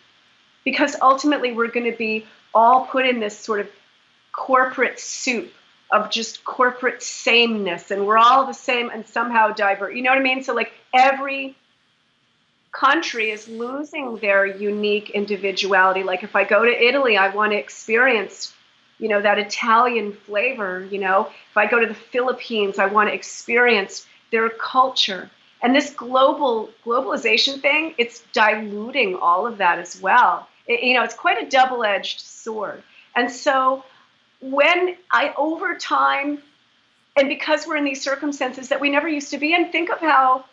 B: because ultimately we're going to be all put in this sort of corporate soup of just corporate sameness, and we're all the same and somehow diverse. You know what I mean? So like every country is losing their unique individuality. Like if I go to Italy, I want to experience, that Italian flavor. If I go to the Philippines, I want to experience their culture. And this globalization thing, it's diluting all of that as well. It's quite a double-edged sword. And so over time, and because we're in these circumstances that we never used to be in, think of how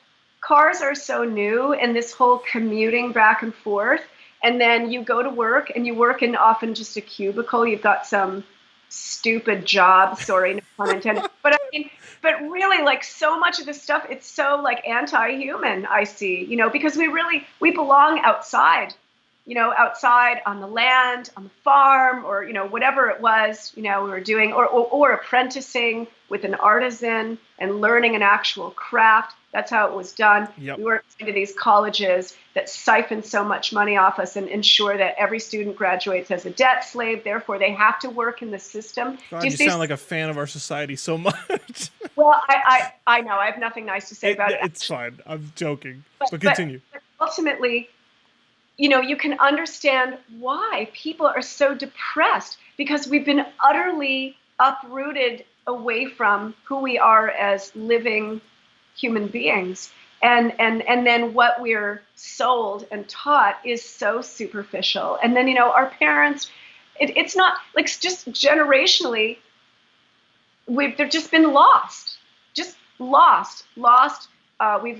B: cars are so new and this whole commuting back and forth. And then you go to work and you work in often just a cubicle. You've got some stupid job, sorry, no pun intended. But but really, like, so much of this stuff, it's so like anti-human, I see, because we belong outside, outside on the land, on the farm, or, whatever it was, we were doing, or apprenticing with an artisan and learning an actual craft. That's how it was done.
A: Yep.
B: We weren't into these colleges that siphon so much money off us and ensure that every student graduates as a debt slave. Therefore, they have to work in the system.
A: God, you sound like a fan of our society so much.
B: Well, I know. I have nothing nice to say about it.
A: It's fine. I'm joking. But continue.
B: But ultimately, you can understand why people are so depressed, because we've been utterly uprooted away from who we are as living human beings. And then what we're sold and taught is so superficial. And then, our parents, it's not like, just generationally, they've just been lost. We've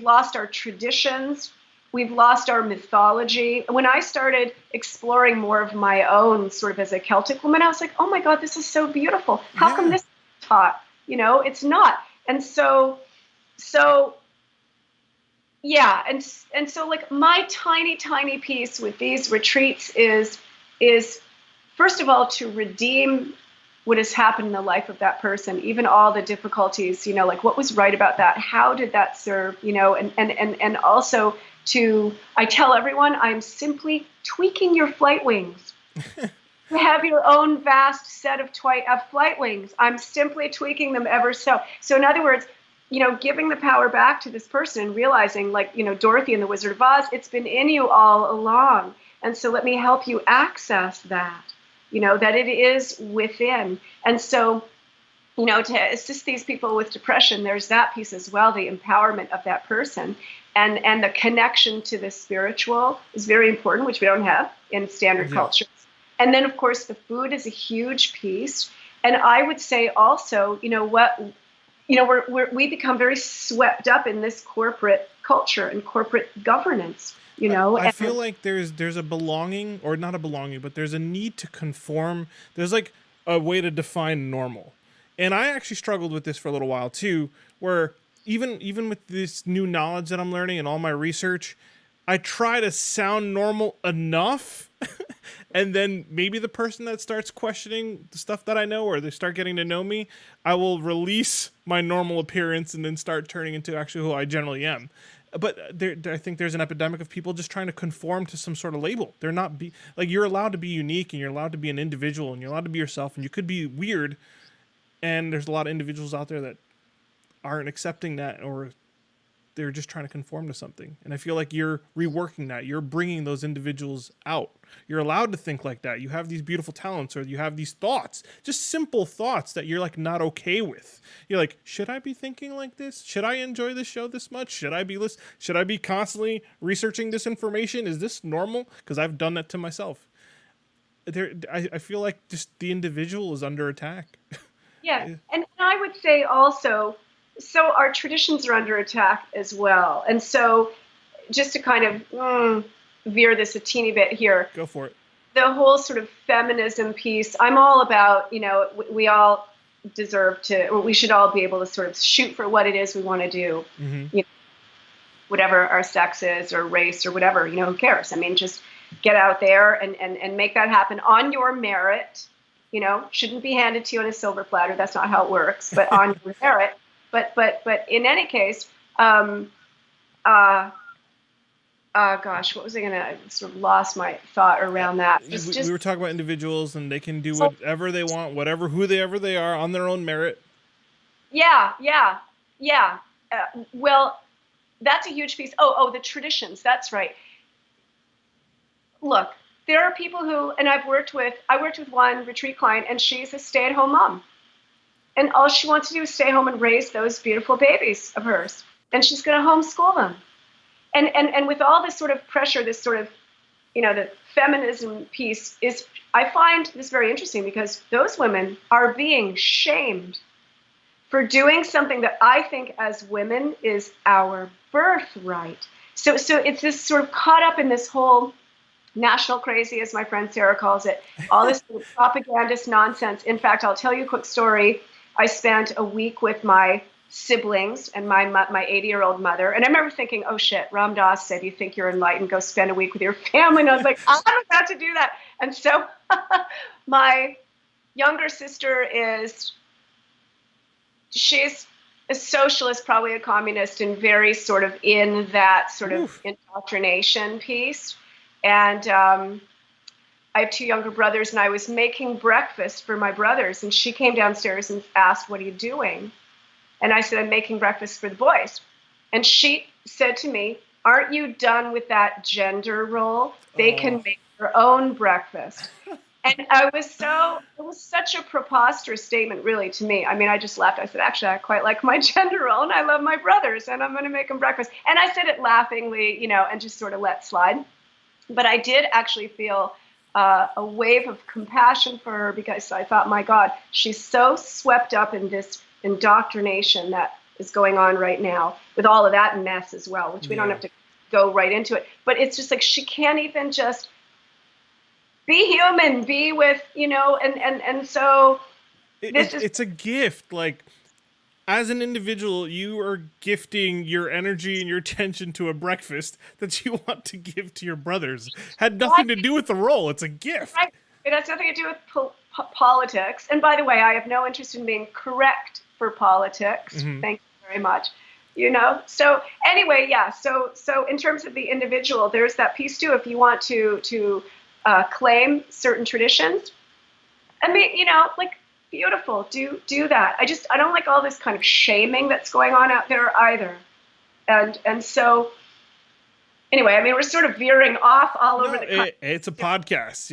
B: lost our traditions. We've lost our mythology. When I started exploring more of my own sort of as a Celtic woman, I was like, oh my God, this is so beautiful. How come this is taught? It's not. And so yeah. And so like my tiny piece with these retreats is first of all, to redeem what has happened in the life of that person, even all the difficulties, like what was right about that? How did that serve, and also I tell everyone, I'm simply tweaking your flight wings. You have your own vast set of flight wings. I'm simply tweaking them ever so. So in other words, giving the power back to this person and realizing, like, Dorothy and the Wizard of Oz, it's been in you all along. And so let me help you access that, that it is within. And so, to assist these people with depression, there's that piece as well, the empowerment of that person. And the connection to the spiritual is very important, which we don't have in standard cultures. And then, of course, the food is a huge piece. And I would say also, we become very swept up in this corporate culture and corporate governance.
A: I feel like there's a belonging, or not a belonging, but there's a need to conform. There's like a way to define normal. And I actually struggled with this for a little while too, where even with this new knowledge that I'm learning and all my research, I try to sound normal enough. And then maybe the person that starts questioning the stuff that I know, or they start getting to know me, I will release my normal appearance and then start turning into actually who I generally am. But I think there's an epidemic of people just trying to conform to some sort of label. They're not you're allowed to be unique, and you're allowed to be an individual, and you're allowed to be yourself, and you could be weird. And there's a lot of individuals out there that aren't accepting that, or they're just trying to conform to something. And I feel like you're reworking that. You're bringing those individuals out. You're allowed to think like that. You have these beautiful talents, or you have these thoughts, just simple thoughts that you're like not okay with. You're like, should I be thinking like this? Should I enjoy this show this much? Should I be constantly researching this information? Is this normal? Because I've done that to myself. I feel like just the individual is under attack.
B: Yeah, and I would say also, so our traditions are under attack as well. And so just to kind of veer this a teeny bit here.
A: Go for it.
B: The whole sort of feminism piece, I'm all about, we all deserve to, or we should all be able to sort of shoot for what it is we want to do, whatever our sex is or race or whatever, who cares? I mean, just get out there and make that happen on your merit. Shouldn't be handed to you on a silver platter. That's not how it works, but on your merit. But in any case, gosh, what was I I sort of lost my thought around that.
A: We were talking about individuals, and they can do whatever they want, whoever they are on their own merit.
B: Yeah. Well, that's a huge piece. Oh, the traditions. That's right. Look, there are people who, and I worked with one retreat client, and she's a stay-at-home mom. And all she wants to do is stay home and raise those beautiful babies of hers. And she's going to homeschool them. And with all this sort of pressure, this sort of, the feminism piece is, I find this very interesting, because those women are being shamed for doing something that I think as women is our birthright. So it's this sort of caught up in this whole national crazy, as my friend Sarah calls it, all this sort of propagandist nonsense. In fact, I'll tell you a quick story. I spent a week with my siblings and my 80-year-old mother. And I remember thinking, oh shit, Ram Dass said, you think you're enlightened, go spend a week with your family. And I was like, I'm about to do that. And so my younger sister she's a socialist, probably a communist, and very sort of in that sort of indoctrination piece. And I have two younger brothers, and I was making breakfast for my brothers, and she came downstairs and asked, what are you doing? And I said, I'm making breakfast for the boys. And she said to me, aren't you done with that gender role? They can make their own breakfast. And it was such a preposterous statement, really, to me. I mean, I just laughed. I said, actually, I quite like my gender role, and I love my brothers, and I'm going to make them breakfast. And I said it laughingly, and just sort of let slide. But I did actually feel a wave of compassion for her, because I thought, my God, she's so swept up in this indoctrination that is going on right now, with all of that mess as well, which we don't have to go right into it. But it's just like she can't even just be human, be with, and so
A: it's a gift. Like, as an individual, you are gifting your energy and your attention to a breakfast that you want to give to your brothers. Had nothing to do with the role. It's a gift.
B: Right. It has nothing to do with politics. And by the way, I have no interest in being correct for politics. Mm-hmm. Thank you very much. So anyway, yeah. So in terms of the individual, there's that piece too. If you want to claim certain traditions, I mean, like, beautiful. Do that. I don't like all this kind of shaming that's going on out there either. And so anyway, I mean, we're sort of veering off all over the.
A: It's a podcast.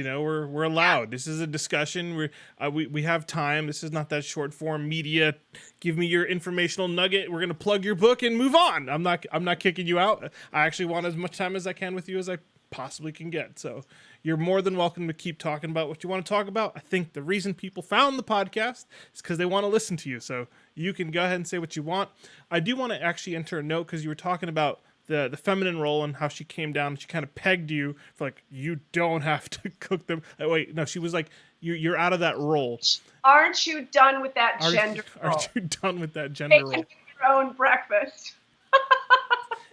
A: We're allowed. This is a discussion. We have time. This is not that short form media. Give me your informational nugget. We're gonna plug your book and move on. I'm not kicking you out. I actually want as much time as I can with you as I possibly can get. So you're more than welcome to keep talking about what you want to talk about. I think the reason people found the podcast is because they want to listen to you. So you can go ahead and say what you want. I do want to actually enter a note because you were talking about the feminine role and how she came down and she kind of pegged you for like, you don't have to cook them. Wait, no, she was like, you're out of that role.
B: Aren't you done with that gender role?
A: Aren't you done with that gender role?
B: Make your own breakfast.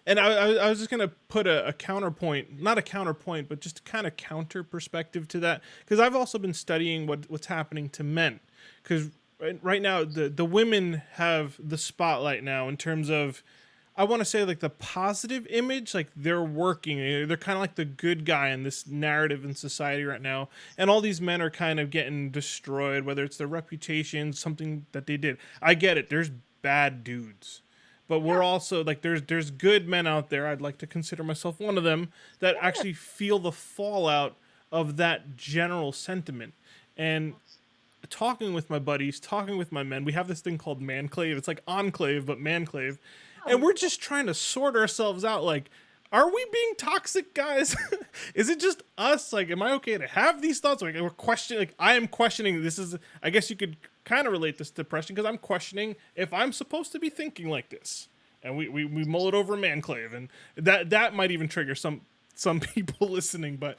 A: And I was just going to put a counterpoint, not a counterpoint, but just a kind of counter perspective to that. Because I've also been studying what's happening to men. Because right now, the women have the spotlight now in terms of, I want to say like the positive image, like they're working. They're kind of like the good guy in this narrative in society right now. And all these men are kind of getting destroyed, whether it's their reputation, something that they did. I get it. There's bad dudes. But we're also like there's good men out there. I'd like to consider myself one of them that actually feel the fallout of that general sentiment. And talking with my buddies, talking with my men, we have this thing called Manclave. It's like Enclave, but Manclave. And we're just trying to sort ourselves out. Like, are we being toxic, guys? Is it just us? Like, am I okay to have these thoughts? Like, we're questioning. Like, I am questioning. This is. I guess you could kind of relate this to depression because I'm questioning if I'm supposed to be thinking like this. And we mull it over Manclave, and that might even trigger some people listening. But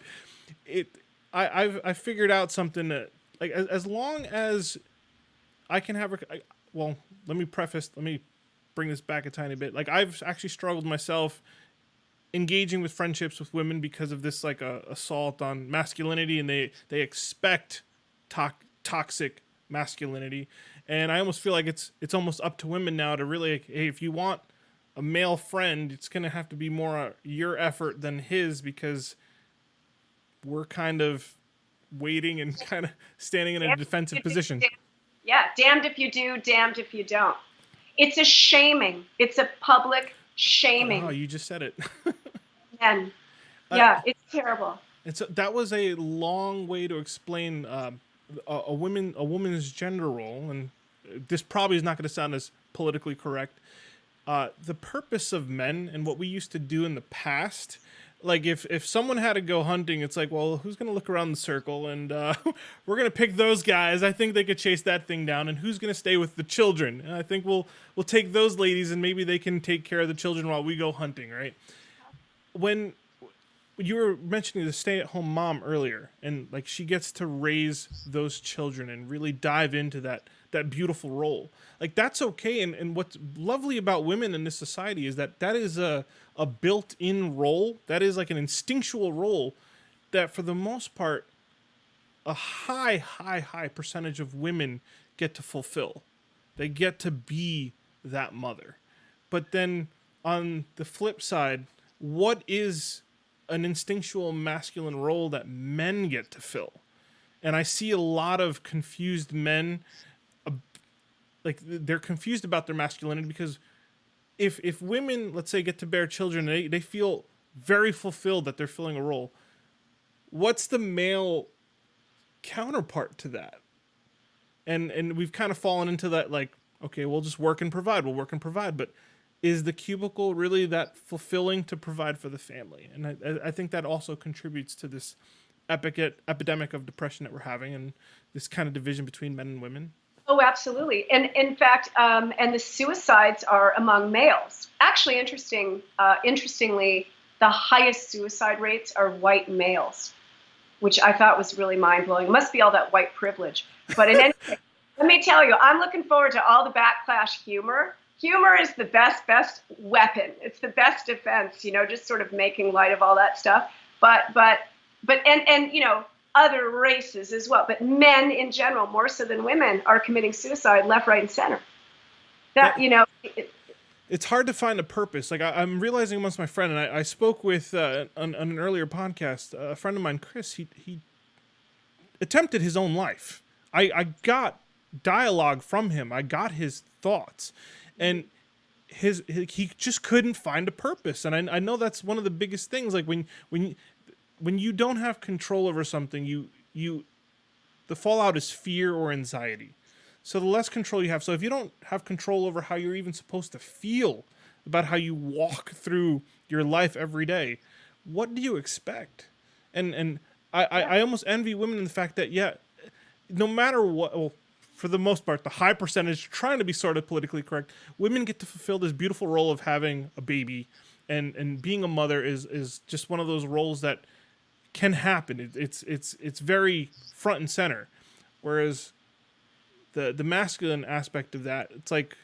A: I figured out something that like as long as I can have. Well, let me bring this back a tiny bit. Like I've actually struggled myself engaging with friendships with women because of this like assault on masculinity, and they expect toxic masculinity, and I almost feel like it's almost up to women now to really like, hey, if you want a male friend, it's gonna have to be more your effort than his, because we're kind of waiting and kind of standing in a defensive position.
B: Yeah, damned if you do, damned if you don't. It's a shaming. It's a public shaming.
A: Oh, you just said it.
B: And yeah, it's terrible.
A: That was a long way to explain a woman's gender role, and this probably is not going to sound as politically correct. The purpose of men and what we used to do in the past, like if someone had to go hunting, it's like, well, who's going to look around the circle, and we're going to pick those guys. I think they could chase that thing down, and who's going to stay with the children? And I think we'll take those ladies, and maybe they can take care of the children while we go hunting, right? When you were mentioning the stay-at-home mom earlier, and like she gets to raise those children and really dive into that beautiful role. Like that's okay, and what's lovely about women in this society is that is a built-in role. That is like an instinctual role that for the most part a high percentage of women get to fulfill. They get to be that mother. But then on the flip side, what is an instinctual masculine role that men get to fill? And I see a lot of confused men, like they're confused about their masculinity because if women, let's say, get to bear children, they feel very fulfilled that they're filling a role. What's the male counterpart to that? And we've kind of fallen into that, like, okay, we'll just work and provide. We'll work and provide. But is the cubicle really that fulfilling to provide for the family? And I think that also contributes to this epidemic of depression that we're having and this kind of division between men and women.
B: Oh, absolutely. And in fact, and the suicides are among males. Actually, interestingly, the highest suicide rates are white males, which I thought was really mind-blowing. It must be all that white privilege. But in any case, let me tell you, I'm looking forward to all the backlash humor. Humor is the best weapon. It's the best defense, just sort of making light of all that stuff. But other races as well. But men in general, more so than women, are committing suicide left, right, and center.
A: It's hard to find a purpose. Like I'm realizing amongst my friend, and I spoke with on an earlier podcast, a friend of mine, Chris, he attempted his own life. I got dialogue from him. I got his thoughts, and he just couldn't find a purpose. And I know that's one of the biggest things. Like when you don't have control over something, the fallout is fear or anxiety. So the less control you have. So if you don't have control over how you're even supposed to feel about how you walk through your life every day, what do you expect? And I almost envy women in the fact that, yeah, no matter what, well, for the most part, the high percentage trying to be sort of politically correct, women get to fulfill this beautiful role of having a baby, and being a mother is just one of those roles that can happen. It's very front and center, whereas the masculine aspect of that, it's like,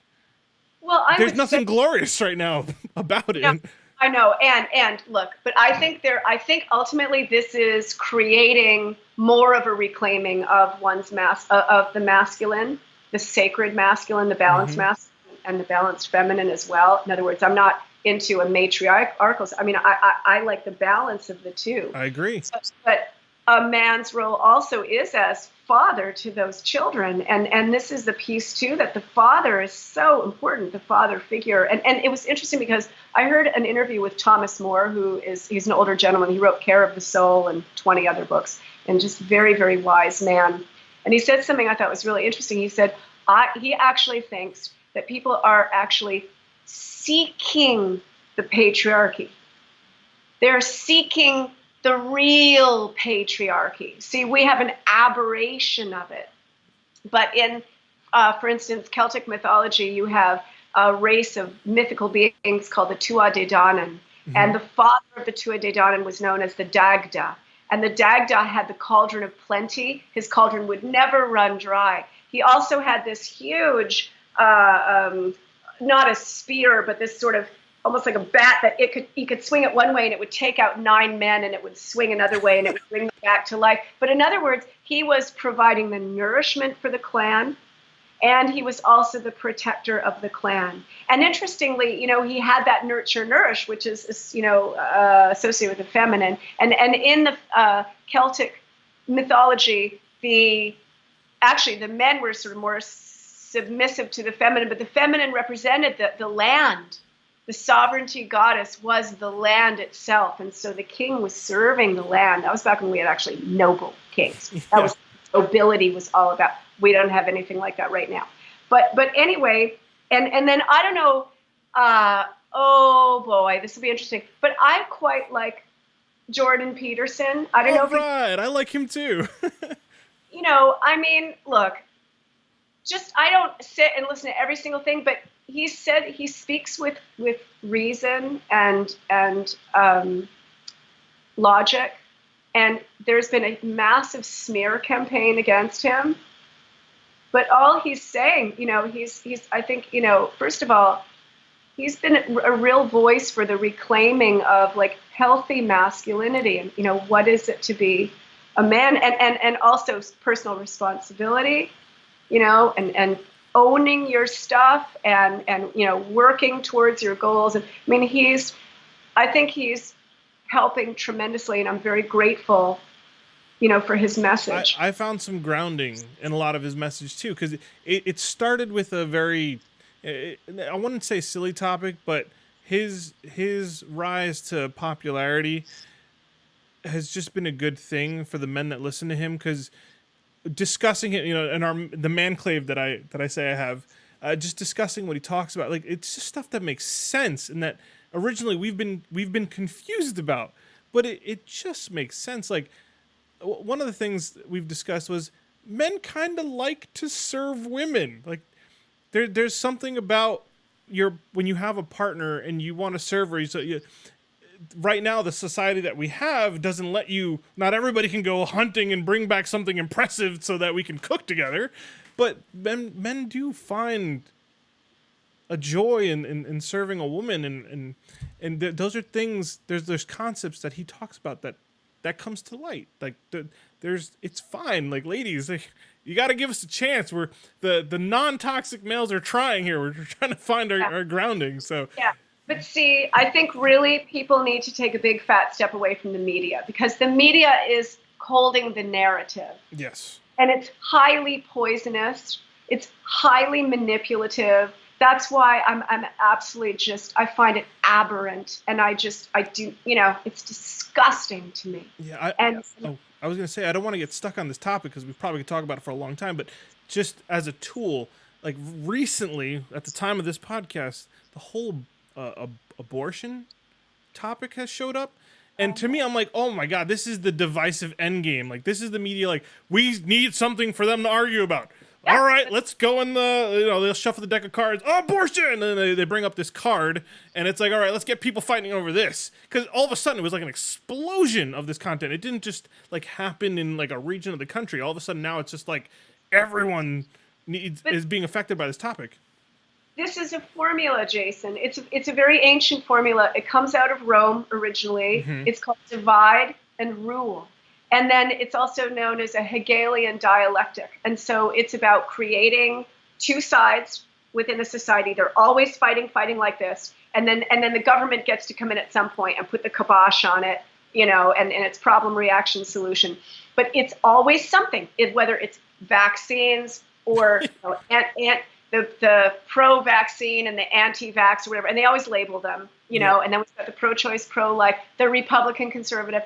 B: well,
A: there's nothing glorious right now about it.
B: No, I know, and look, but I think ultimately this is creating more of a reclaiming of one's of the masculine, the sacred masculine, the balanced masculine, and the balanced feminine as well. In other words, I'm not into a matriarchal. I mean, I like the balance of the two.
A: I agree.
B: But a man's role also is as father to those children, and this is the piece too, that the father is so important, the father figure. And it was interesting because I heard an interview with Thomas More, he's an older gentleman. He wrote Care of the Soul and 20 other books, and just very, very wise man. And he said something I thought was really interesting. He said he actually thinks that people are actually seeking the patriarchy. They're seeking the real patriarchy. See, we have an aberration of it. But in, for instance, Celtic mythology, you have a race of mythical beings called the Tuatha Dé Danann. And the father of the Tuatha Dé Danann was known as the Dagda. And the Dagda had the cauldron of plenty. His cauldron would never run dry. He also had this huge, not a spear, but this sort of almost like a bat that he could swing it one way and it would take out 9 men, and it would swing another way and it would bring them back to life. But in other words, he was providing the nourishment for the clan, and he was also the protector of the clan. And interestingly, he had that nurture nourish, which is associated with the feminine. And in the Celtic mythology, the men were sort of more submissive to the feminine, but the feminine represented the land. The sovereignty goddess was the land itself, and so the king was serving the land. That was back when we had actually noble kings. That was nobility was all about. We don't have anything like that right now. But anyway, and then I don't know. Oh boy, this will be interesting. But I quite like Jordan Peterson. I don't know.
A: Right, I like him too.
B: I mean, look. I don't sit and listen to every single thing, but he said he speaks with reason and logic, and there's been a massive smear campaign against him. But all he's saying, he's I think, first of all, he's been a real voice for the reclaiming of like healthy masculinity, and what is it to be a man, and also personal responsibility, and owning your stuff and working towards your goals. And I mean, I think he's helping tremendously, and I'm very grateful, for his message.
A: I found some grounding in a lot of his message too, because it started with a very, I wouldn't say silly topic, but his rise to popularity has just been a good thing for the men that listen to him, because discussing it, in the Manclave that I say I have, just discussing what he talks about, like, it's just stuff that makes sense and that originally we've been confused about, but it just makes sense. Like, one of the things we've discussed was men kind of like to serve women. Like, there's something about when you have a partner and you want to serve her. Right now, the society that we have doesn't let you. Not everybody can go hunting and bring back something impressive so that we can cook together. But men do find a joy in serving a woman, and those are things. There's concepts that he talks about that comes to light. Like it's fine. Like, ladies, you got to give us a chance. We're the non-toxic males are trying here. We're trying to find our grounding. So
B: yeah. But see, I think really people need to take a big fat step away from the media, because the media is holding the narrative.
A: Yes.
B: And it's highly poisonous. It's highly manipulative. That's why I'm absolutely just, I find it aberrant. And I do, it's disgusting to me.
A: Yeah,
B: And
A: I was gonna say I don't want to get stuck on this topic because we probably could talk about it for a long time. But just as a tool, like recently, at the time of this podcast, the whole abortion topic has showed up. And to me, I'm like, oh my god, this is the divisive end game. Like, this is the media. Like, we need something for them to argue about.
B: yeah,
A: All right, let's go in they'll shuffle the deck of cards. Oh, abortion! And then they bring up this card, and it's like, all right, let's get people fighting over this. Because all of a sudden, it was like an explosion of this content. It didn't just like happen in like a region of the country. All of a sudden, now it's just like everyone is being affected by this topic.
B: this is a formula, Jason. It's a very ancient formula. It comes out of Rome originally.
A: Mm-hmm.
B: It's called divide and rule. And then it's also known as a Hegelian dialectic. And so it's about creating two sides within a society. They're always fighting like this. And then the government gets to come in at some point and put the kibosh on it, and it's problem, reaction, solution. But it's always something, whether it's vaccines or the pro-vaccine and the anti-vax or whatever. And they always label them, and then we've got the pro-choice, pro-life, the Republican conservative.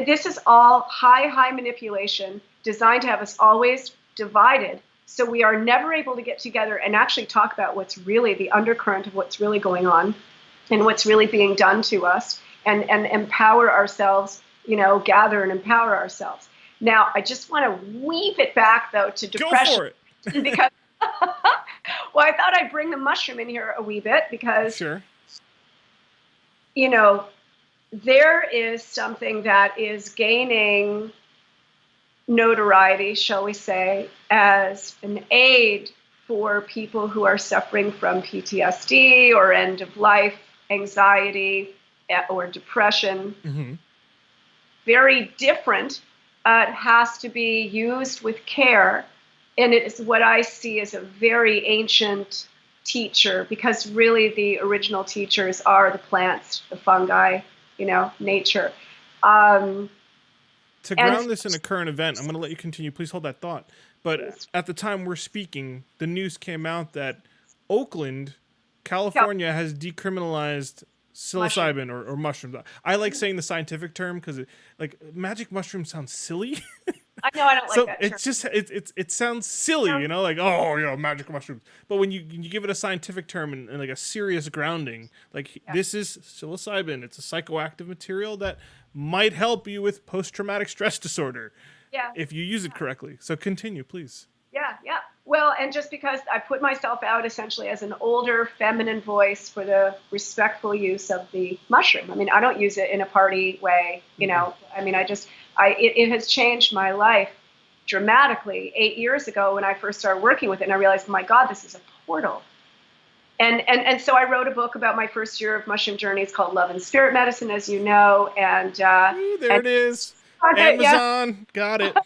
B: This is all high manipulation designed to have us always divided. So we are never able to get together and actually talk about what's really the undercurrent of what's really going on and what's really being done to us and empower ourselves, gather and empower ourselves. Now, I just want to weave it back, though, to depression.
A: Go for it.
B: Because, well, I thought I'd bring the mushroom in here a wee bit because,
A: sure.
B: There is something that is gaining notoriety, shall we say, as an aid for people who are suffering from PTSD or end of life anxiety or depression.
A: Mm-hmm.
B: Very different. It has to be used with care. And it is what I see as a very ancient teacher, because really the original teachers are the plants, the fungi, nature.
A: To ground this in a current event, I'm going to let you continue. Please hold that thought. But at the time we're speaking, the news came out that Oakland, California, has decriminalized psilocybin or mushrooms. I like saying the scientific term because magic mushroom sounds silly.
B: I know I don't like
A: so
B: that.
A: It's just it sounds silly, like magic mushrooms. But when you give it a scientific term and like a serious grounding, this is psilocybin. It's a psychoactive material that might help you with post-traumatic stress disorder.
B: Yeah.
A: If you use it correctly. So continue, please.
B: Yeah. Well, and just because I put myself out essentially as an older feminine voice for the respectful use of the mushroom. I mean, I don't use it in a party way, I mean, it has changed my life dramatically 8 years ago when I first started working with it. And I realized, my God, this is a portal. And so I wrote a book about my first year of mushroom journey. It's called Love and Spirit Medicine, as you know. And
A: it is. Amazon. Got it.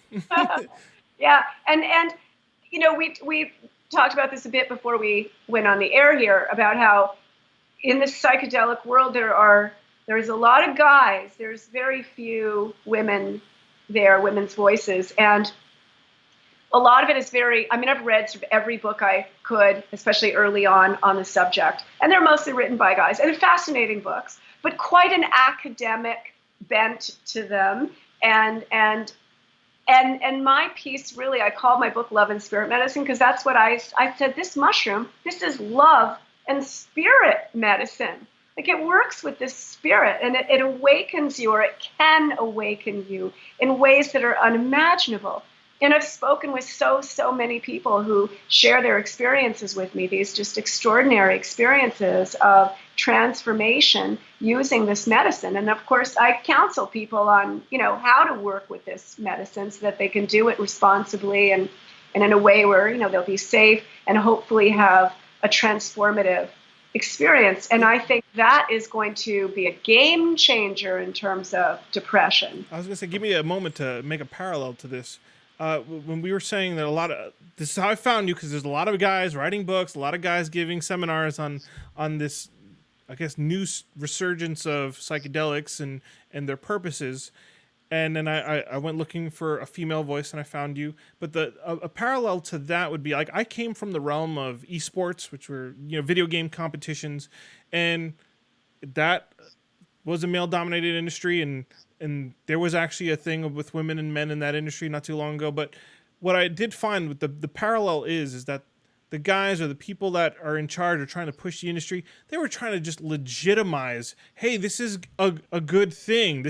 B: Yeah. And we talked about this a bit before we went on the air here about how in the psychedelic world there's a lot of guys. There's very few women there, women's voices. And a lot of it is I've read sort of every book I could, especially early on the subject. And they're mostly written by guys. And they're fascinating books, but quite an academic bent to them. And my piece, really, I called my book Love and Spirit Medicine because that's what I said, this mushroom, this is love and spirit medicine. It works with this spirit and it awakens you, or it can awaken you in ways that are unimaginable. And I've spoken with so many people who share their experiences with me, these just extraordinary experiences of transformation using this medicine. And of course, I counsel people on, how to work with this medicine so that they can do it responsibly and in a way where, they'll be safe and hopefully have a transformative experience. And I think that is going to be a game changer in terms of depression.
A: I was going to say, give me a moment to make a parallel to this. When we were saying that this is how I found you, because there's a lot of guys writing books, a lot of guys giving seminars on this, I guess, new resurgence of psychedelics and their purposes. and then I went looking for a female voice and I found you. But a parallel to that would be like I came from the realm of esports, which were video game competitions, and that was a male dominated industry, and there was actually a thing with women and men in that industry not too long ago. But what I did find with the parallel is that the guys or the people that are in charge or trying to push the industry, they were trying to just legitimize, hey, this is a good thing.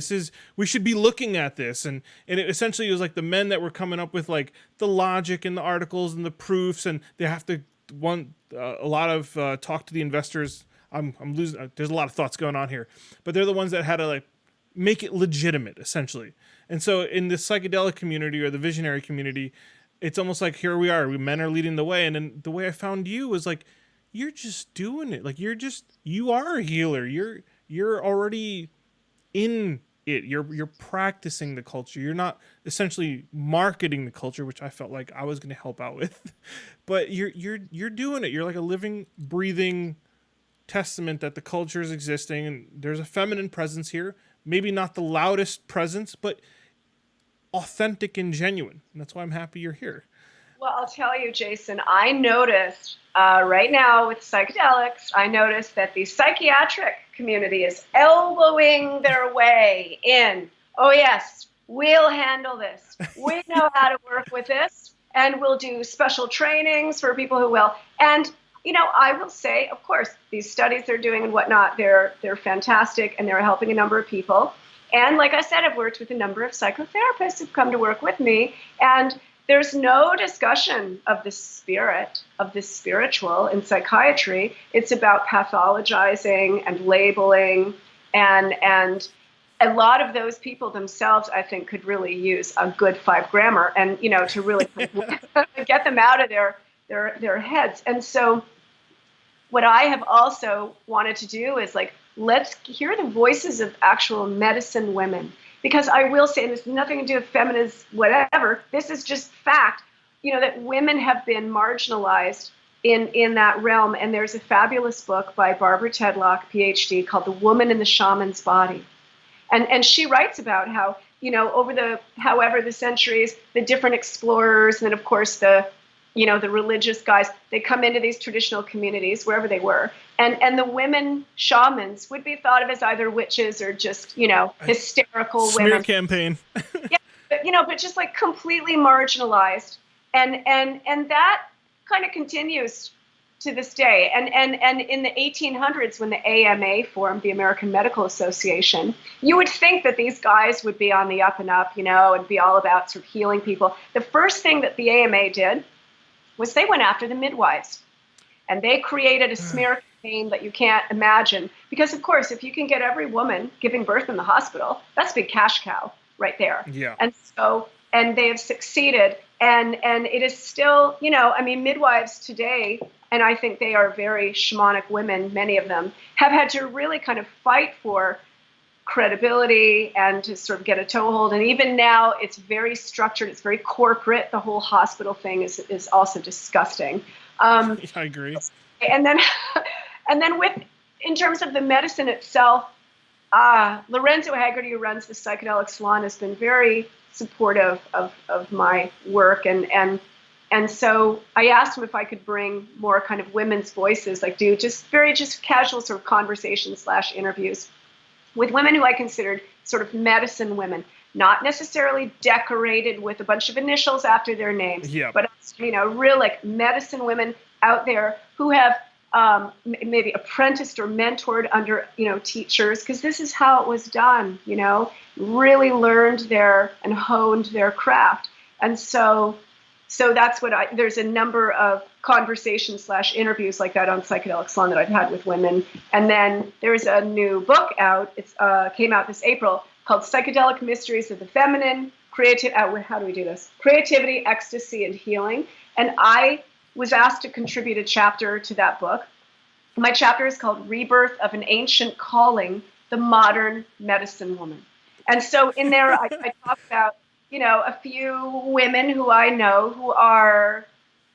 A: We should be looking at this. And it essentially was like the men that were coming up with like the logic and the articles and the proofs, and they have to want a lot of talk to the investors. I'm losing. There's a lot of thoughts going on here, but they're the ones that had to like make it legitimate, essentially. And so in the psychedelic community or the visionary community, it's almost like here we are. Men are leading the way, and then the way I found you was like, you're just doing it. Like you are a healer. You're already in it. You're practicing the culture. You're not essentially marketing the culture, which I felt like I was going to help out with, but you're doing it. You're like a living, breathing testament that the culture is existing, and there's a feminine presence here. Maybe not the loudest presence, but authentic and genuine. And that's why I'm happy you're here.
B: Well, I'll tell you, Jason, I noticed right now with psychedelics, I noticed that the psychiatric community is elbowing their way in. Oh, yes, we'll handle this. We know how to work with this, and we'll do special trainings for people who will. And I will say, of course, these studies they're doing and whatnot, they're fantastic, and they're helping a number of people. And like I said, I've worked with a number of psychotherapists who've come to work with me, and there's no discussion of the spirit, of the spiritual in psychiatry. It's about pathologizing and labeling, and a lot of those people themselves, I think, could really use a good 5 grammar and, to really get them out of their heads. And so what I have also wanted to do is like, let's hear the voices of actual medicine women. Because I will say, and this has nothing to do with feminist whatever, this is just fact, that women have been marginalized in that realm. And there's a fabulous book by Barbara Tedlock, PhD, called The Woman in the Shaman's Body. And she writes about how, over the centuries, the different explorers, and then of course the religious guys, they come into these traditional communities, wherever they were. And the women shamans would be thought of as either witches or just, hysterical
A: Smear
B: women.
A: campaign.
B: Yeah, but just like completely marginalized. And that kind of continues to this day. And in the 1800s, when the AMA formed, the American Medical Association, you would think that these guys would be on the up and up, and be all about sort of healing people. The first thing that the AMA did was they went after the midwives, and they created a smear campaign that you can't imagine. Because of course, if you can get every woman giving birth in the hospital, that's a big cash cow right there.
A: Yeah.
B: And they have succeeded. And it is still, midwives today, and I think they are very shamanic women, many of them, have had to really kind of fight for credibility and to sort of get a toehold. And even now, it's very structured. It's very corporate. The whole hospital thing is also disgusting.
A: I agree.
B: And then in terms of the medicine itself, Lorenzo Haggerty, who runs the Psychedelic Salon, has been very supportive of my work. And so I asked him if I could bring more kind of women's voices, like do just casual sort of conversations / interviews with women who I considered sort of medicine women, not necessarily decorated with a bunch of initials after their names, but real like medicine women out there who have maybe apprenticed or mentored under teachers, because this is how it was done. Really learned and honed their craft, and so that's what there's a number of conversations / interviews like that on Psychedelic Salon that I've had with women. And then there's a new book out. It's came out this April called Psychedelic Mysteries of the Feminine, how do we do this? Creativity, Ecstasy, and Healing. And I was asked to contribute a chapter to that book. My chapter is called Rebirth of an Ancient Calling, the Modern Medicine Woman. And so in there, I talk about a few women who I know who are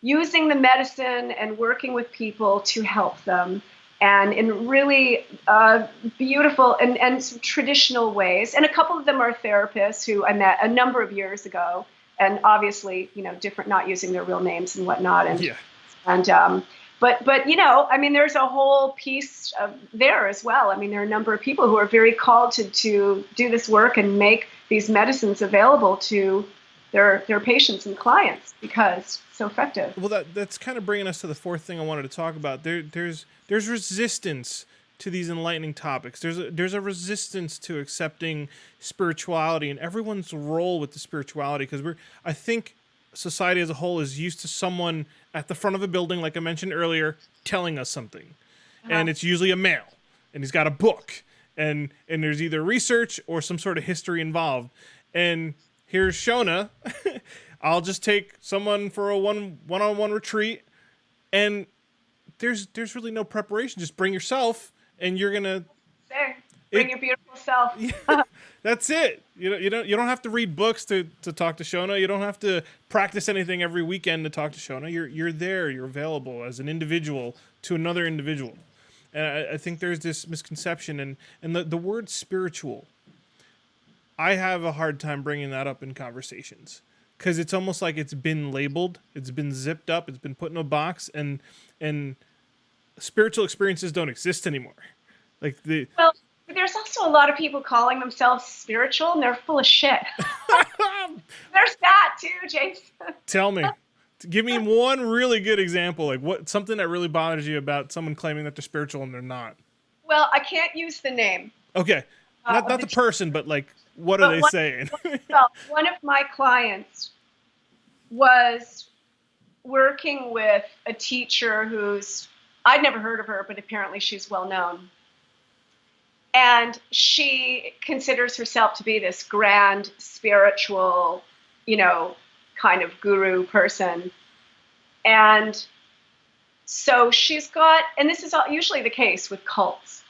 B: using the medicine and working with people to help them. and in really beautiful and some traditional ways. And a couple of them are therapists who I met a number of years ago, and obviously, different, not using their real names and whatnot.
A: Yeah.
B: And but I mean, there's a whole piece there as well. I mean, there are a number of people who are very called to do this work and make these medicines available to their patients and clients because it's so effective.
A: Well, that's kind of bringing us to the fourth thing I wanted to talk about. There's resistance to these enlightening topics. There's a resistance to accepting spirituality and everyone's role with the spirituality, because I think society as a whole is used to someone at the front of a building, like I mentioned earlier, telling us something. And it's usually a male, and he's got a book, and there's either research or some sort of history involved. And here's Shonagh. I'll just take someone for a one-on-one retreat, and there's really no preparation. Just bring yourself, and you're gonna
B: bring your beautiful self.
A: That's it. You don't have to read books to talk to Shonagh. You don't have to practice anything every weekend to talk to Shonagh. You're there. You're available as an individual to another individual. And I think there's this misconception, and the word spiritual, I have a hard time bringing that up in conversations, because it's almost like it's been labeled, it's been zipped up, it's been put in a box, and spiritual experiences don't exist anymore.
B: Well, there's also a lot of people calling themselves spiritual, and they're full of shit. There's that too, Jason.
A: Tell me. Give me one really good example, like something that really bothers you about someone claiming that they're spiritual and they're not.
B: Well, I can't use the name.
A: Okay. Not the person, but like, what are they saying?
B: Well, one of my clients was working with a teacher I'd never heard of her, but apparently she's well known. And she considers herself to be this grand spiritual, kind of guru person. And so she's got, and this is usually the case with cults,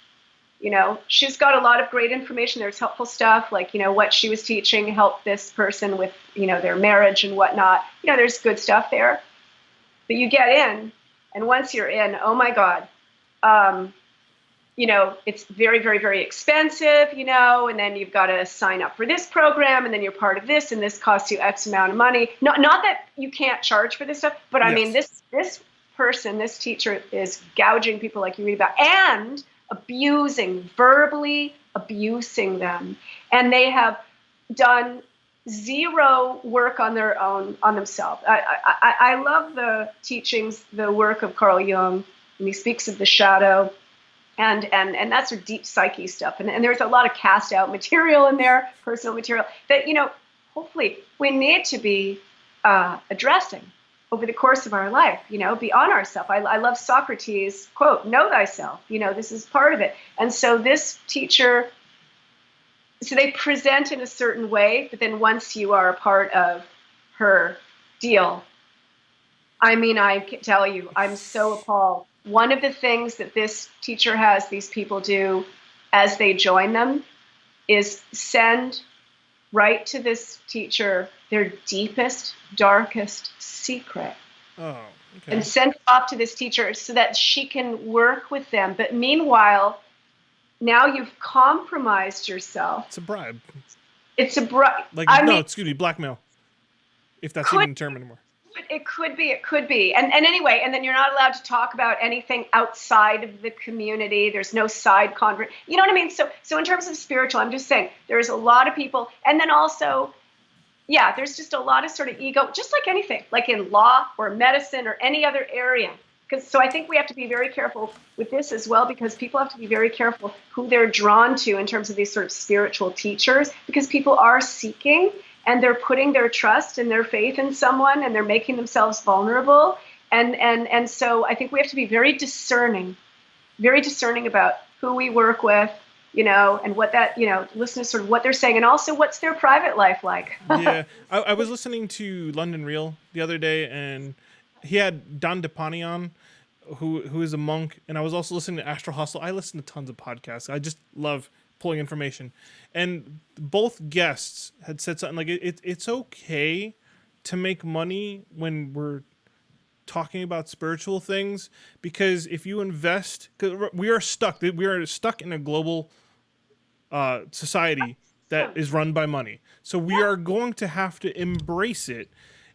B: she's got a lot of great information. There's helpful stuff like, what she was teaching helped this person with, their marriage and whatnot. There's good stuff there. But you get in, and once you're in, oh my God, it's very, very, very expensive, and then you've got to sign up for this program, and then you're part of this, and this costs you X amount of money. Not that you can't charge for this stuff, but I mean, this person, this teacher is gouging people like you read about, and verbally abusing them. And they have done zero work on their own, on themselves. I love the teachings, the work of Carl Jung, and he speaks of the shadow. And that's sort of deep psyche stuff. And there's a lot of cast out material in there, personal material that, hopefully we need to be addressing over the course of our life, beyond ourselves. I love Socrates' quote, know thyself, this is part of it. And so this teacher, so they present in a certain way, but then once you are a part of her deal, I mean, I can tell you, I'm so appalled. One of the things that this teacher has these people do as they join them is send right to this teacher their deepest, darkest secret.
A: Oh, okay.
B: And send it off to this teacher so that she can work with them. But meanwhile, now you've compromised yourself.
A: It's a bribe.
B: It's a bribe.
A: Blackmail. If that's even a term anymore.
B: It could be. And anyway, and then you're not allowed to talk about anything outside of the community. There's no side convert. You know what I mean? So in terms of spiritual, I'm just saying there's a lot of people. And then also, there's just a lot of sort of ego, just like anything, like in law or medicine or any other area. So I think we have to be very careful with this as well, because people have to be very careful who they're drawn to in terms of these sort of spiritual teachers, because people are seeking and they're putting their trust and their faith in someone, and they're making themselves vulnerable. And so I think we have to be very discerning about who we work with, and what that, listen to sort of what they're saying, and also what's their private life like.
A: Yeah. I was listening to London Real the other day, and he had Don Depani on, who is a monk, and I was also listening to Astral Hustle. I listen to tons of podcasts. I just love pulling information. And both guests had said something like, it's okay to make money when we're talking about spiritual things, because if you invest, because we are stuck in a global society that is run by money. So we are going to have to embrace it.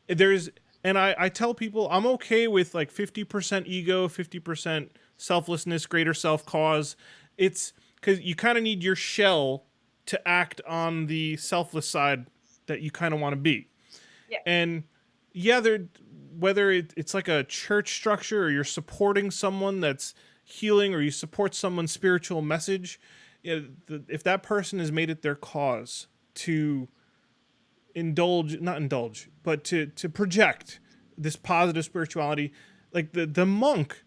A: There's and I tell people I'm okay with like 50% ego, 50% selflessness, greater self cause. It's because you kind of need your shell to act on the selfless side that you kind of want to be.
B: Yeah.
A: And yeah, whether it's like a church structure or you're supporting someone that's healing or you support someone's spiritual message, if that person has made it their cause to not indulge, but to project this positive spirituality, like the monk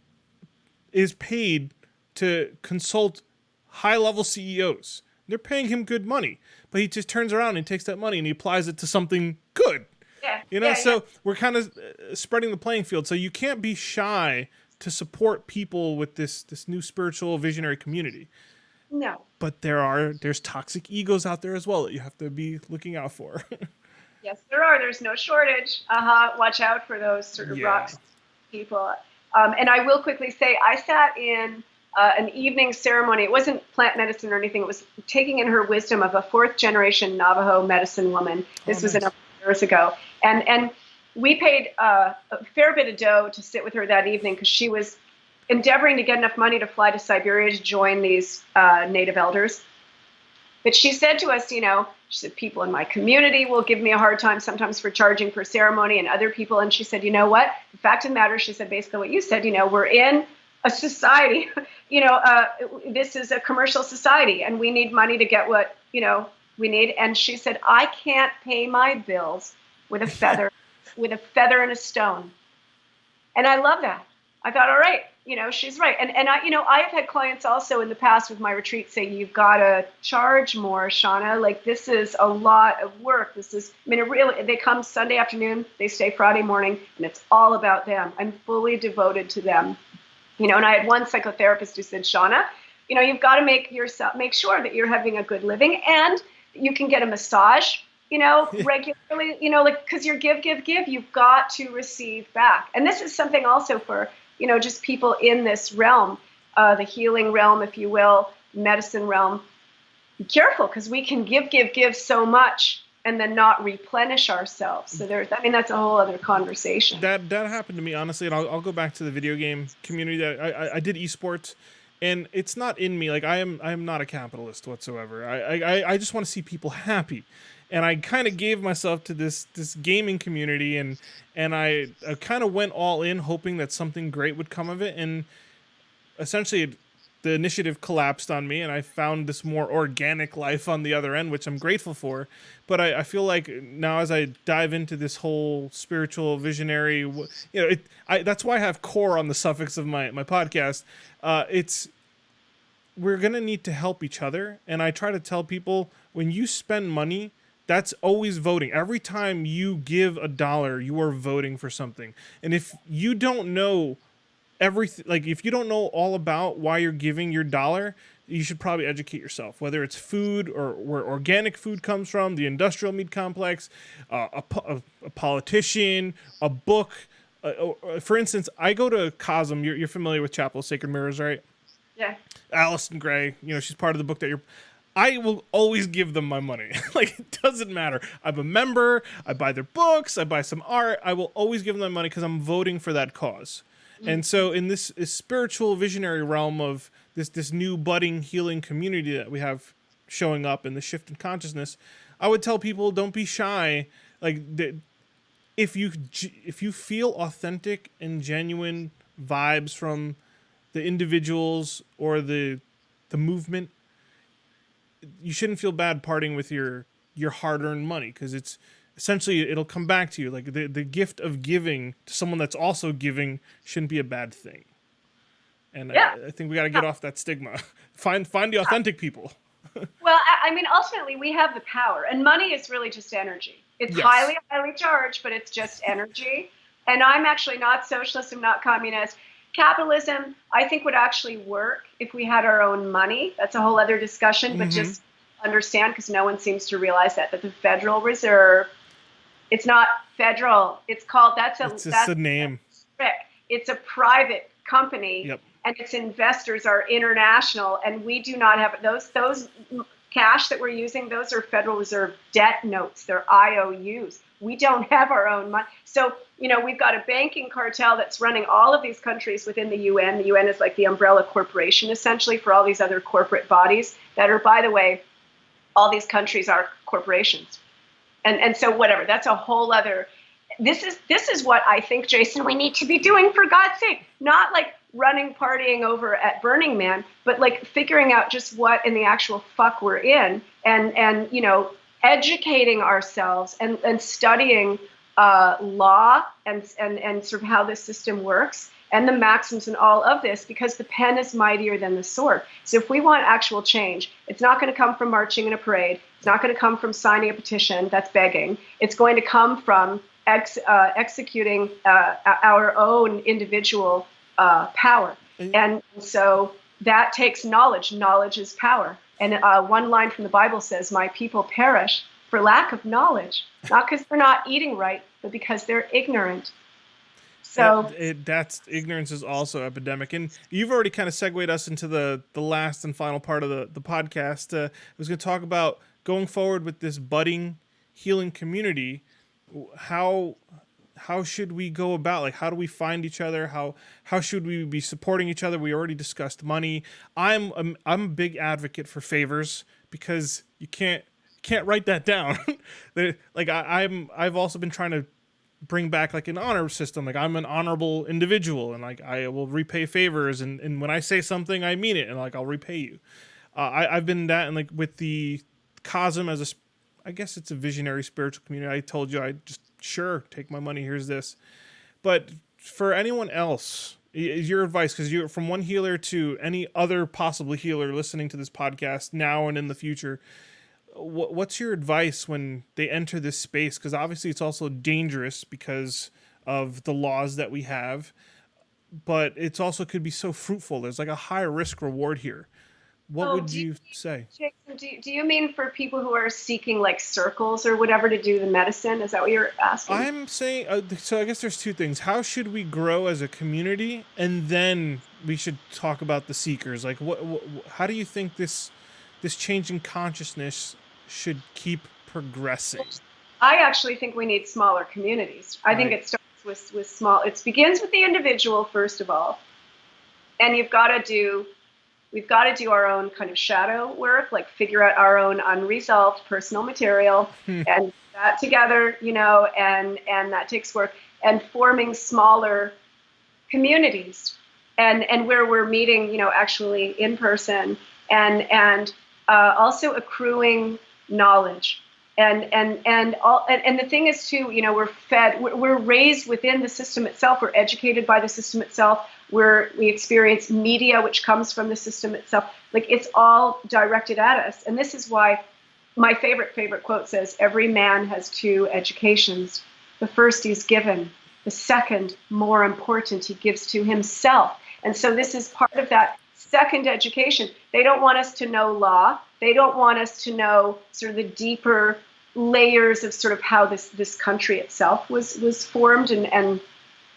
A: is paid to consult high level CEOs. They're paying him good money, but he just turns around and takes that money and he applies it to something good.
B: Yeah.
A: So we're kind of spreading the playing field. So you can't be shy to support people with this new spiritual visionary community.
B: No.
A: But there's toxic egos out there as well that you have to be looking out for.
B: Yes, there are. There's no shortage. Watch out for those sort of rocks people. And I will quickly say, I sat in an evening ceremony. It wasn't plant medicine or anything. It was taking in her wisdom of a 4th generation Navajo medicine woman. This was a number of years ago. And we paid a fair bit of dough to sit with her that evening because she was endeavoring to get enough money to fly to Siberia to join these native elders. But she said to us, she said, people in my community will give me a hard time sometimes for charging for ceremony and other people. And she said, you know what? The fact of the matter, she said basically what you said, we're in a society, this is a commercial society and we need money to get what, we need. And she said, I can't pay my bills with a feather, and a stone. And I love that. I thought, all right, she's right. And I have had clients also in the past with my retreat say, you've got to charge more, Shonagh. Like, this is a lot of work. They come Sunday afternoon, they stay Friday morning, and it's all about them. I'm fully devoted to them. And I had one psychotherapist who said, Shonagh, you've got to make sure that you're having a good living and you can get a massage, regularly, because you're give, you've got to receive back. And this is something also for, just people in this realm, the healing realm, if you will, medicine realm. Be careful because we can give so much and then not replenish ourselves. So that's a whole other conversation.
A: That happened to me, honestly, and I'll go back to the video game community. That I did esports, and it's not in me. Like I am not a capitalist whatsoever. I just want to see people happy, and I kind of gave myself to this gaming community, and I kind of went all in, hoping that something great would come of it, and essentially the initiative collapsed on me, and I found this more organic life on the other end, which I'm grateful for. But I feel like now as I dive into this whole spiritual visionary, that's why I have core on the suffix of my podcast. We're going to need to help each other. And I try to tell people, when you spend money, that's always voting. Every time you give $1, you are voting for something. And if you don't know everything, like if you don't know all about why you're giving your dollar, you should probably educate yourself, whether it's food or where organic food comes from, the industrial meat complex, a politician, a book. For instance, I go to Cosm. You're familiar with Chapel of Sacred Mirrors, right?
B: Yeah.
A: Allison Gray, she's part of the book that I will always give them my money. Like, it doesn't matter. I'm a member. I buy their books. I buy some art. I will always give them my money because I'm voting for that cause. And so in this spiritual visionary realm of this new budding healing community that we have showing up in the shift in consciousness, I would tell people, don't be shy. Like, if you feel authentic and genuine vibes from the individuals or the movement, you shouldn't feel bad parting with your hard-earned money, because it's essentially, it'll come back to you. Like the gift of giving to someone that's also giving shouldn't be a bad thing. And I think we got to get off that stigma. Find the authentic people.
B: Well, ultimately, we have the power, and money is really just energy. It's highly, highly charged, but it's just energy. And I'm actually not socialist. I'm not communist. Capitalism, I think, would actually work if we had our own money. That's a whole other discussion, but just understand, because no one seems to realize that the Federal Reserve, it's not federal. It's called, that's
A: a name.
B: it's a private company,
A: Yep.
B: and its investors are international, and we do not have those cash that we're using. Those are Federal Reserve debt notes. They're IOUs. We don't have our own money. So, we've got a banking cartel that's running all of these countries within the UN. The UN is like the umbrella corporation, essentially, for all these other corporate bodies that are, by the way, all these countries are corporations. And so whatever, that's a whole other, this is what I think, Jason, we need to be doing, for God's sake. Not like running, partying over at Burning Man, but like figuring out just what in the actual fuck we're in, and educating ourselves and studying law and sort of how this system works and the maxims and all of this, because the pen is mightier than the sword. So if we want actual change, it's not going to come from marching in a parade. It's not going to come from signing a petition. That's begging. It's going to come from executing our own individual power. And so that takes knowledge. Knowledge is power. And one line from the Bible says, "My people perish for lack of knowledge," not because they're not eating right, but because they're ignorant. So
A: that's ignorance is also epidemic. And you've already kind of segued us into the last and final part of the podcast. I was going to talk about going forward with this budding healing community. How should we go about, like, how do we find each other? How should we be supporting each other? We already discussed money. I'm a big advocate for favors, because you can't write that down. Like I've also been trying to bring back like an honor system. Like, I'm an honorable individual, and like I will repay favors, and when I say something, I mean it, and like I'll repay you. I've been that, and like with the Cosm as I guess it's a visionary spiritual community. I told you, I just, sure, take my money, here's this. But for anyone else, is your advice, because you're from one healer to any other possible healer listening to this podcast now and in the future, what's your advice when they enter this space? Because obviously it's also dangerous because of the laws that we have, but it's also could be so fruitful. There's like a high risk reward here. What would you say?
B: Jason, do you mean for people who are seeking like circles or whatever to do the medicine? Is that what you're asking?
A: I'm saying, so I guess there's two things. How should we grow as a community? And then we should talk about the seekers. Like, how do you think this change in consciousness should keep progressing?
B: I actually think we need smaller communities. I think it starts with small. It begins with the individual, first of all. And we've got to do our own kind of shadow work, like figure out our own unresolved personal material and that together, and that takes work, and forming smaller communities and where we're meeting, actually in person, and also accruing knowledge. And the thing is too, we're raised within the system itself. We're educated by the system itself. We experience media, which comes from the system itself. Like, it's all directed at us. And this is why my favorite quote says, "Every man has two educations. The first he's given. The second, more important, he gives to himself." And so this is part of that second education. They don't want us to know law. They don't want us to know sort of the deeper layers of sort of how this country itself was formed and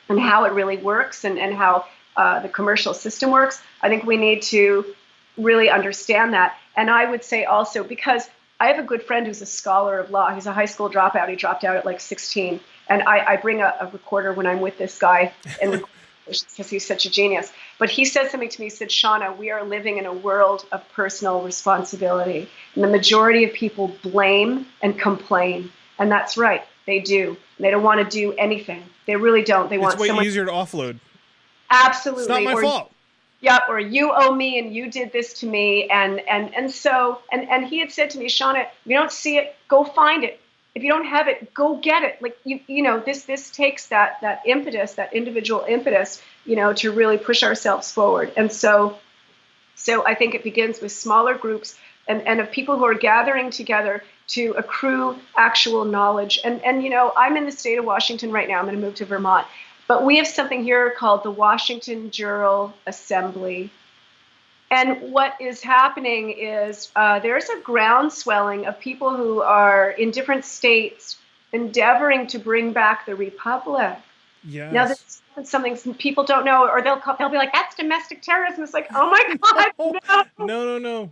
B: how it really works and how the commercial system works. I think we need to really understand that. And I would say also, because I have a good friend who's a scholar of law. He's a high school dropout. He dropped out at like 16. And I bring a recorder when I'm with this guy and because he's such a genius. But he said something to me. He said, "Shonagh, we are living in a world of personal responsibility. And the majority of people blame and complain." And that's right. They do. They don't want to do anything. They really don't. They want
A: it's way easier to offload.
B: Absolutely.
A: It's not my fault.
B: Yeah, or you owe me and you did this to me. And so he had said to me, "Shonagh, if you don't see it, go find it. If you don't have it, go get it." Like, this takes that impetus, that individual impetus, to really push ourselves forward. And so I think it begins with smaller groups and of people who are gathering together to accrue actual knowledge. And I'm in the state of Washington right now. I'm going to move to Vermont. But we have something here called the Washington Jural Assembly. And what is happening is there's a groundswelling of people who are in different states endeavoring to bring back the republic.
A: Yes.
B: Now, there's something some people don't know, or they'll be like, that's domestic terrorism. It's like, oh my God, no.
A: No.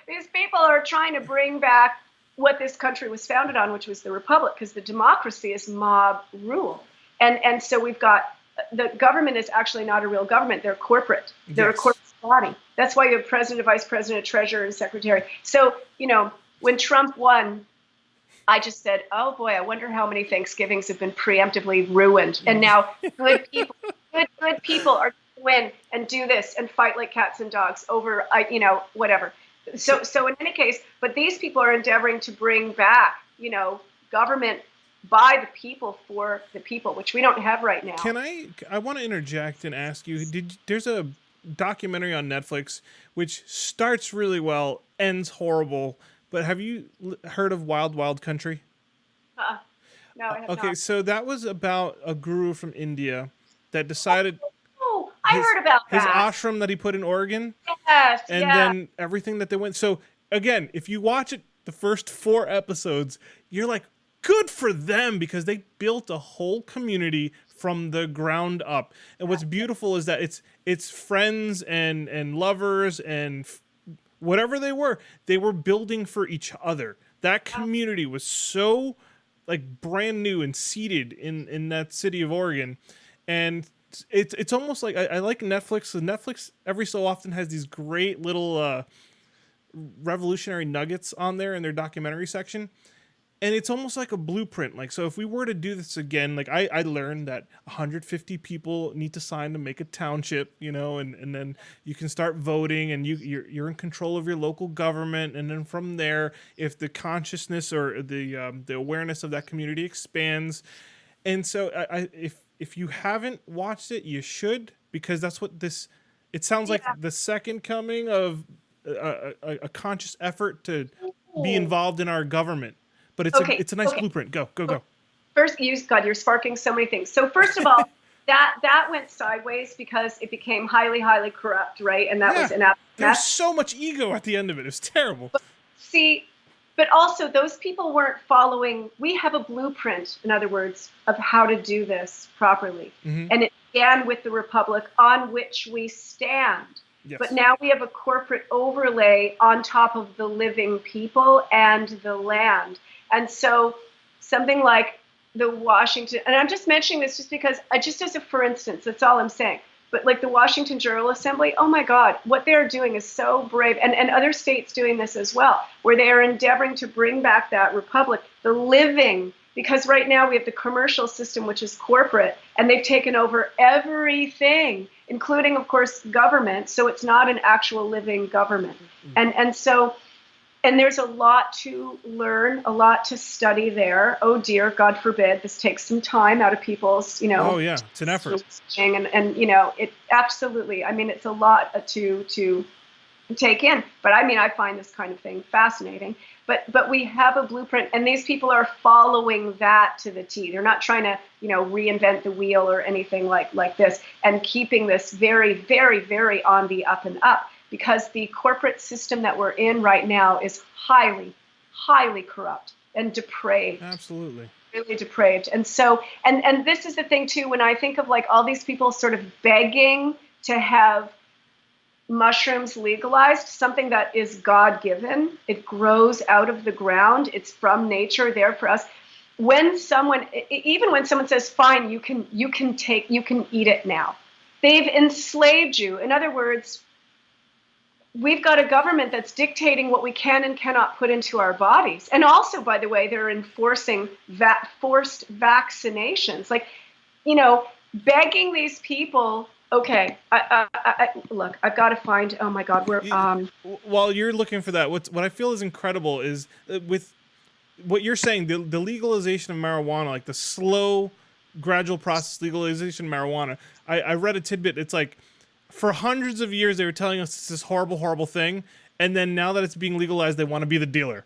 B: These people are trying to bring back what this country was founded on, which was the republic, because the democracy is mob rule. And so we've got, the government is actually not a real government. They're corporate. They're a corporate body. That's why you have president, vice president, treasurer, and secretary. So, when Trump won, I just said, oh boy, I wonder how many Thanksgivings have been preemptively ruined. And now good people are going to win and do this and fight like cats and dogs over, whatever. So in any case, but these people are endeavoring to bring back, government by the people for the people, which we don't have right now.
A: I want to interject and ask you, there's a documentary on Netflix which starts really well, ends horrible, but have you heard of Wild Wild Country?
B: No, I have
A: not. Okay, so that was about a guru from India that decided...
B: I heard about that.
A: His ashram that he put in Oregon.
B: Yes,
A: and then everything that they went... So, again, if you watch it, the first 4 episodes, you're like, good for them, because they built a whole community from the ground up. And what's beautiful is that it's friends and lovers and whatever they were building for each other. That community was so like brand new and seated in that city of Oregon. And it's almost like I like Netflix. So Netflix every so often has these great little revolutionary nuggets on there in their documentary section. And it's almost like a blueprint. Like, so if we were to do this again, like I learned that 150 people need to sign to make a township, and then you can start voting, and you're in control of your local government. And then from there, if the consciousness or the awareness of that community expands, and so if you haven't watched it, you should, because that's what it sounds like the second coming of a conscious effort to be involved in our government. But it's a nice blueprint. Go.
B: First, you're sparking so many things. So first of all, that went sideways because it became highly, highly corrupt, right? And that was an absolute mess.
A: There's so much ego at the end of it. It's terrible.
B: But also those people weren't following. We have a blueprint, in other words, of how to do this properly. Mm-hmm. And it began with the republic on which we stand. Yes. But now we have a corporate overlay on top of the living people and the land. And so something like the Washington, and I'm just mentioning this just because, just as a for instance, that's all I'm saying. But like the Washington General Assembly, oh my God, what they're doing is so brave. And other states doing this as well, where they are endeavoring to bring back that republic, the living, because right now we have the commercial system, which is corporate, and they've taken over everything, including, of course, government. So it's not an actual living government. Mm-hmm. And there's a lot to learn, a lot to study there. Oh dear, God forbid, this takes some time out of people's,
A: Oh yeah, it's an effort.
B: And it absolutely, it's a lot to take in. But I find this kind of thing fascinating. But we have a blueprint, and these people are following that to the T. They're not trying to, reinvent the wheel or anything like this, and keeping this very, very, very on the up and up. Because the corporate system that we're in right now is highly, highly corrupt and depraved.
A: Absolutely.
B: Really depraved. And so, and this is the thing too, when I think of like all these people sort of begging to have mushrooms legalized, something that is God-given, it grows out of the ground, it's from nature, there for us. Even when someone says, fine, you can eat it now, they've enslaved you. In other words, we've got a government that's dictating what we can and cannot put into our bodies. And also, by the way, they're enforcing forced vaccinations. Like, begging these people, okay, look, I've got to find, oh my God,
A: while you're looking for that, what I feel is incredible is with what you're saying, the legalization of marijuana, like the slow, gradual process legalization of marijuana. I read a tidbit, it's like, for hundreds of years, they were telling us it's this horrible, horrible thing. And then now that it's being legalized, they want to be the dealer.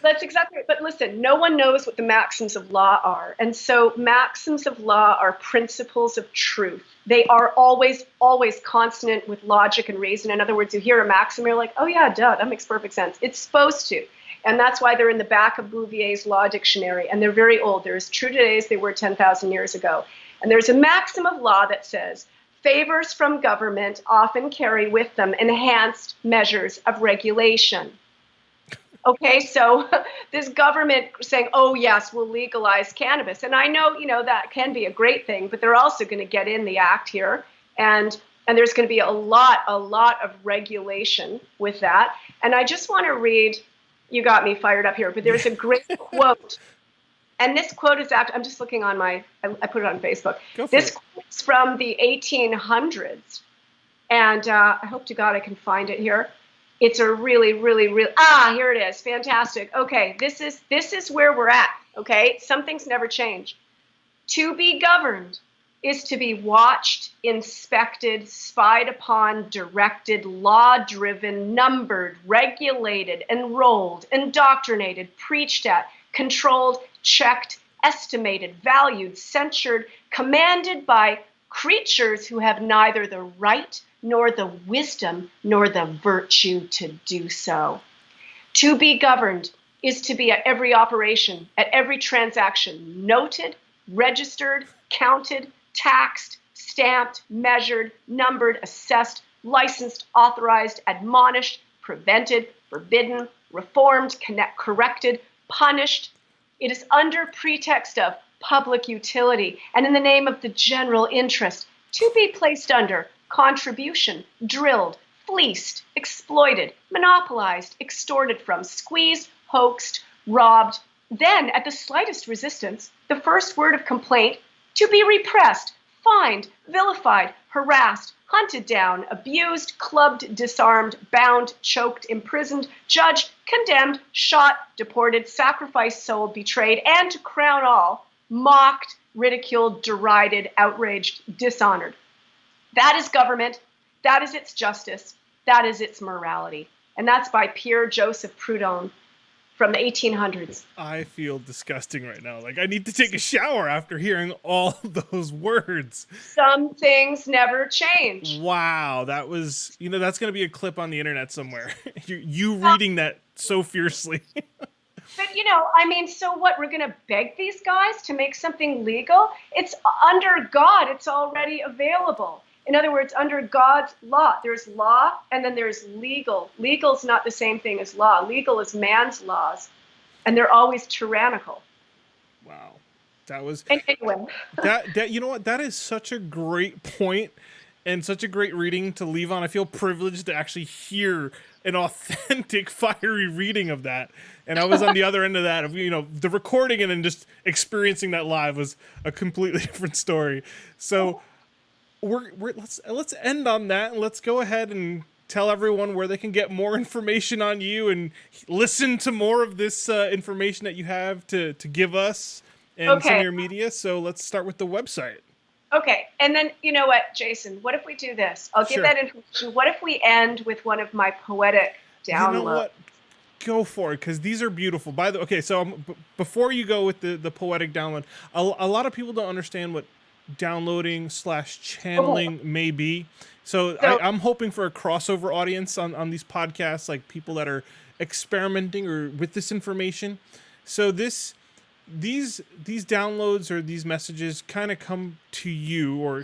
B: That's exactly it. But listen, no one knows what the maxims of law are. And so maxims of law are principles of truth. They are always, always consonant with logic and reason. In other words, you hear a maxim, you're like, oh yeah, duh, that makes perfect sense. It's supposed to. And that's why they're in the back of Bouvier's law dictionary. And they're very old. They're as true today as they were 10,000 years ago. And there's a maxim of law that says, favors from government often carry with them enhanced measures of regulation. Okay, so this government saying, oh, yes, we'll legalize cannabis. And I know, that can be a great thing, but they're also going to get in the act here. And there's going to be a lot of regulation with that. And I just want to read, you got me fired up here, but there's a great quote. And this quote is I'm just looking on I put it on Facebook. This quote's from the 1800s. And I hope to God I can find it here. It's a really, here it is. Fantastic. Okay, this is where we're at. Okay, some things never change. To be governed is to be watched, inspected, spied upon, directed, law-driven, numbered, regulated, enrolled, indoctrinated, preached at, controlled, checked, estimated, valued, censured, commanded by creatures who have neither the right nor the wisdom nor the virtue to do so. To be governed is to be at every operation, at every transaction, noted, registered, counted, taxed, stamped, measured, numbered, assessed, licensed, authorized, admonished, prevented, forbidden, reformed, corrected, punished. It is under pretext of public utility and in the name of the general interest to be placed under contribution, drilled, fleeced, exploited, monopolized, extorted from, squeezed, hoaxed, robbed. Then, at the slightest resistance, the first word of complaint, to be repressed, fined, vilified, harassed, hunted down, abused, clubbed, disarmed, bound, choked, imprisoned, judged, condemned, shot, deported, sacrificed, sold, betrayed, and to crown all, mocked, ridiculed, derided, outraged, dishonored. That is government. That is its justice. That is its morality. And that's by Pierre Joseph Proudhon from the 1800s.
A: I feel disgusting right now. Like I need to take a shower after hearing all those words.
B: Some things never change.
A: Wow. That was, that's going to be a clip on the internet somewhere. you reading that so fiercely.
B: But, so what? We're going to beg these guys to make something legal? It's under God. It's already available. In other words, under God's law, there's law and then there's legal. Legal's not the same thing as law. Legal is man's laws, and they're always tyrannical.
A: Wow. That was
B: anyway.
A: that you know what? That is such a great point and such a great reading to leave on. I feel privileged to actually hear an authentic, fiery reading of that. And I was on the other end of that. Of the recording and then just experiencing that live was a completely different story. So let's end on that, and let's go ahead and tell everyone where they can get more information on you and listen to more of this information that you have to give us and some of your media. So let's start with the website.
B: Okay, and then you know what, Jason? What if we do this? I'll give that information. What if we end with one of my poetic downloads? You know what?
A: Go for it, because these are beautiful. By the okay, so before you go with the poetic download, a lot of people don't understand what downloading / channeling may be. So I'm hoping for a crossover audience on these podcasts, like people that are experimenting or with this information. So these downloads or these messages kind of come to you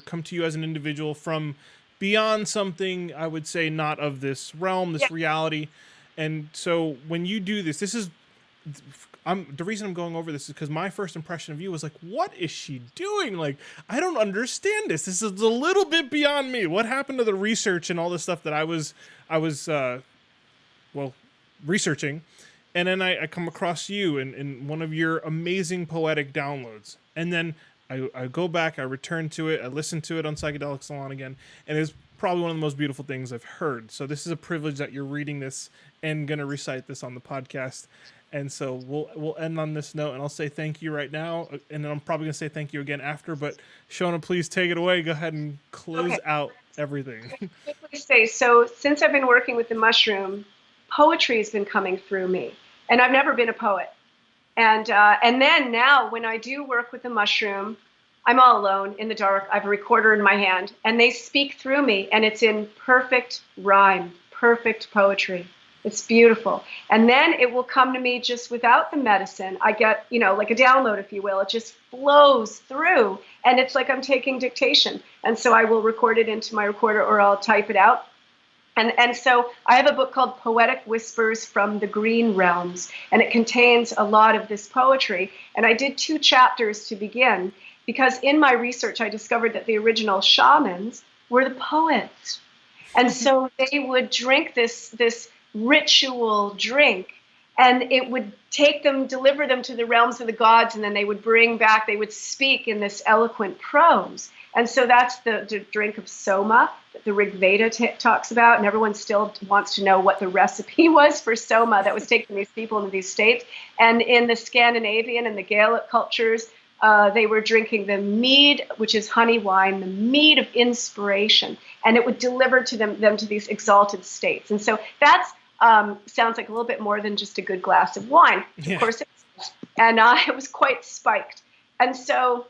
A: as an individual from beyond something, I would say, not of this realm, this reality. And so when you do this is the reason I'm going over this is because my first impression of you was like, what is she doing? Like, I don't understand this. This is a little bit beyond me. What happened to the research and all this stuff that I was researching? And then I come across you in one of your amazing poetic downloads. And then I go back, I return to it, I listen to it on Psychedelic Salon again, and it's probably one of the most beautiful things I've heard. So this is a privilege that you're reading this and going to recite this on the podcast. And so we'll end on this note, and I'll say thank you right now, and then I'm probably going to say thank you again after. But Shonagh, please take it away. Go ahead and close out everything.
B: Quickly say, so since I've been working with the mushroom, poetry has been coming through me, and I've never been a poet. And then now when I do work with the mushroom, I'm all alone in the dark. I have a recorder in my hand, and they speak through me, and it's in perfect rhyme, perfect poetry. It's beautiful. And then it will come to me just without the medicine. I get, like a download, if you will. It just flows through. And it's like I'm taking dictation. And so I will record it into my recorder or I'll type it out. And so I have a book called Poetic Whispers from the Green Realms, and it contains a lot of this poetry. And I did 2 chapters to begin, because in my research, I discovered that the original shamans were the poets. And so they would drink this ritual drink, and it would deliver them to the realms of the gods, and then they would speak in this eloquent prose. And so that's the drink of soma that the Rig Veda talks about, and everyone still wants to know what the recipe was for soma that was taking these people into these states. And in the Scandinavian and the Gaelic cultures, they were drinking the mead, which is honey wine, the mead of inspiration, and it would deliver to them to these exalted states. And so that's sounds like a little bit more than just a good glass of wine.
A: Yeah.
B: Of course, and it was quite spiked. And so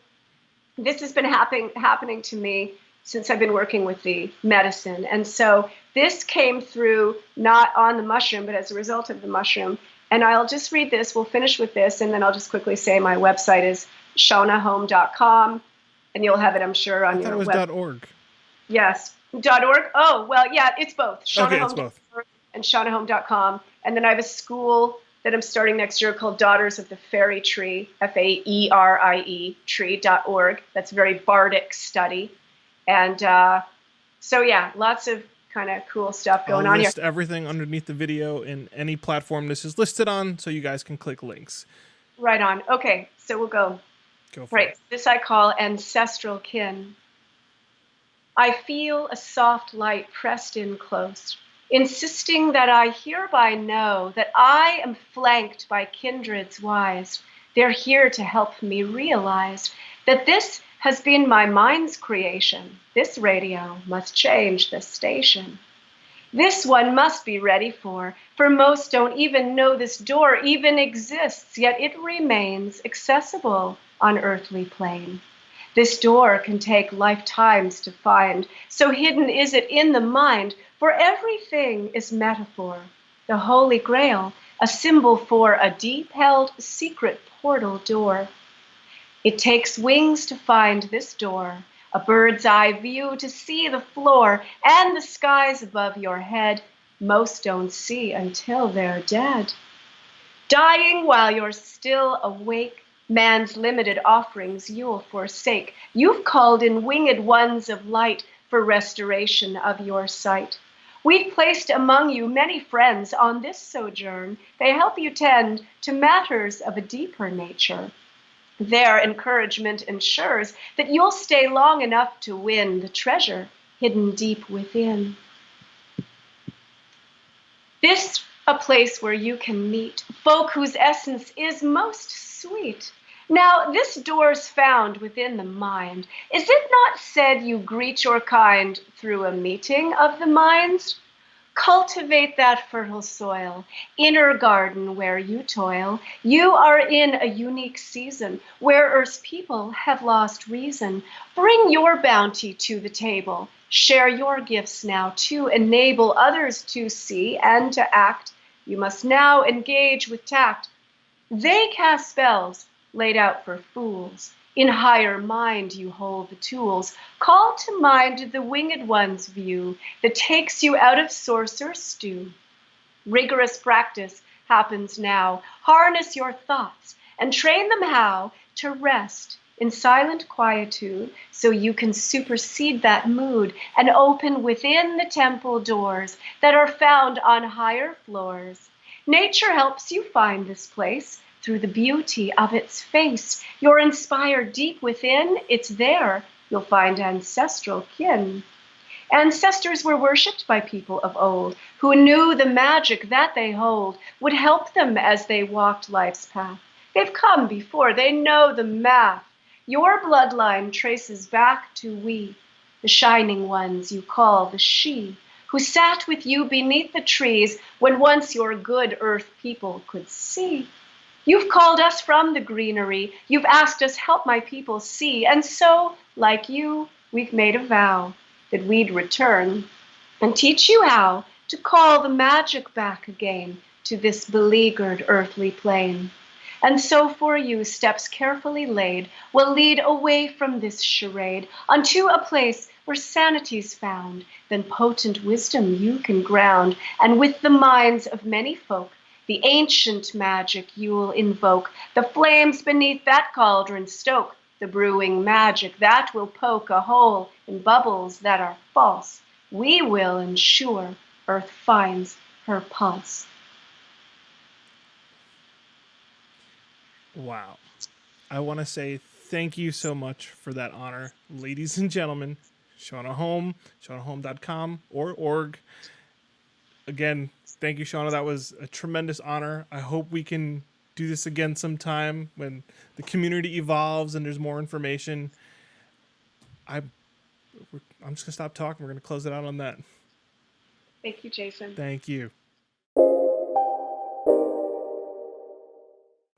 B: this has been happening to me since I've been working with the medicine. And so this came through not on the mushroom, but as a result of the mushroom. And I'll just read this. We'll finish with this, and then I'll just quickly say my website is shonaghome.com, and you'll have it, I'm sure, on your
A: website. .org.
B: Yes, .org. Oh, well, yeah, it's both.
A: Okay, it's both.
B: And shonaghome.com. And then I have a school that I'm starting next year called Daughters of the Fairy Tree, FAERIE, tree.org. That's a very bardic study. And so, yeah, lots of kind of cool stuff going on here.
A: I'll list everything underneath the video in any platform this is listed on, so you guys can click links.
B: Right on. Okay, so we'll go.
A: Go for it.
B: This I call ancestral kin. I feel a soft light pressed in close, insisting that I hereby know that I am flanked by kindreds wise. They're here to help me realize that this has been my mind's creation. This radio must change the station. This one must be ready for most don't even know this door even exists, yet it remains accessible on earthly plane. This door can take lifetimes to find, so hidden is it in the mind, for everything is metaphor. The Holy Grail, a symbol for a deep-held secret portal door. It takes wings to find this door, a bird's eye view to see the floor and the skies above your head. Most don't see until they're dead. Dying while you're still awake, man's limited offerings you'll forsake. You've called in winged ones of light for restoration of your sight. We've placed among you many friends on this sojourn. They help you tend to matters of a deeper nature. Their encouragement ensures that you'll stay long enough to win the treasure hidden deep within. This a place where you can meet folk whose essence is most sweet. Now, this door's found within the mind. Is it not said you greet your kind through a meeting of the minds? Cultivate that fertile soil, inner garden where you toil. You are in a unique season where Earth's people have lost reason. Bring your bounty to the table. Share your gifts now to enable others to see and to act. You must now engage with tact. They cast spells laid out for fools. In higher mind you hold the tools. Call to mind the winged one's view that takes you out of sorcerer stew. Rigorous practice happens now. Harness your thoughts and train them how to rest in silent quietude so you can supersede that mood and open within the temple doors that are found on higher floors. Nature helps you find this place through the beauty of its face. You're inspired deep within, it's there you'll find ancestral kin. Ancestors were worshipped by people of old who knew the magic that they hold would help them as they walked life's path. They've come before, they know the math. Your bloodline traces back to we, the shining ones you call the she, who sat with you beneath the trees when once your good earth people could see. You've called us from the greenery. You've asked us, help my people see. And so, like you, we've made a vow that we'd return and teach you how to call the magic back again to this beleaguered earthly plane. And so for you, steps carefully laid will lead away from this charade unto a place where sanity's found. Then potent wisdom you can ground, and with the minds of many folk, the ancient magic you'll invoke, the flames beneath that cauldron stoke, the brewing magic that will poke a hole in bubbles that are false. We will ensure Earth finds her pulse.
A: Wow. I want to say thank you so much for that honor. Ladies and gentlemen, Shonagh Home, ShonaghHome.com or org. Again, thank you, Shonagh. That was a tremendous honor. I hope we can do this again sometime when the community evolves and there's more information. I'm just going to stop talking. We're going to close it out on that.
B: Thank you, Jason.
A: Thank you.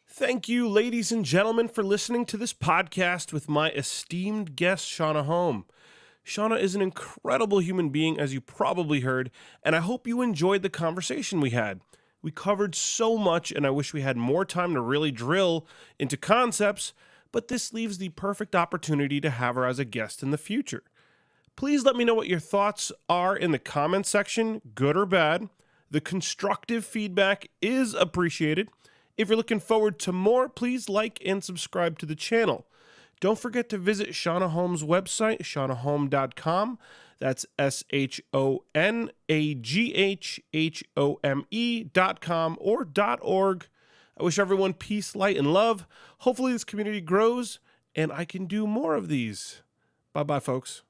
A: Thank you, ladies and gentlemen, for listening to this podcast with my esteemed guest, Shonagh Home. Shonagh is an incredible human being, as you probably heard, and I hope you enjoyed the conversation we had. We covered so much, and I wish we had more time to really drill into concepts, but this leaves the perfect opportunity to have her as a guest in the future. Please let me know what your thoughts are in the comments section, good or bad. The constructive feedback is appreciated. If you're looking forward to more, please like and subscribe to the channel. Don't forget to visit Shonagh Home's website, ShonaghHome.com. That's ShonaghHome.com or .org. I wish everyone peace, light, and love. Hopefully this community grows and I can do more of these. Bye-bye, folks.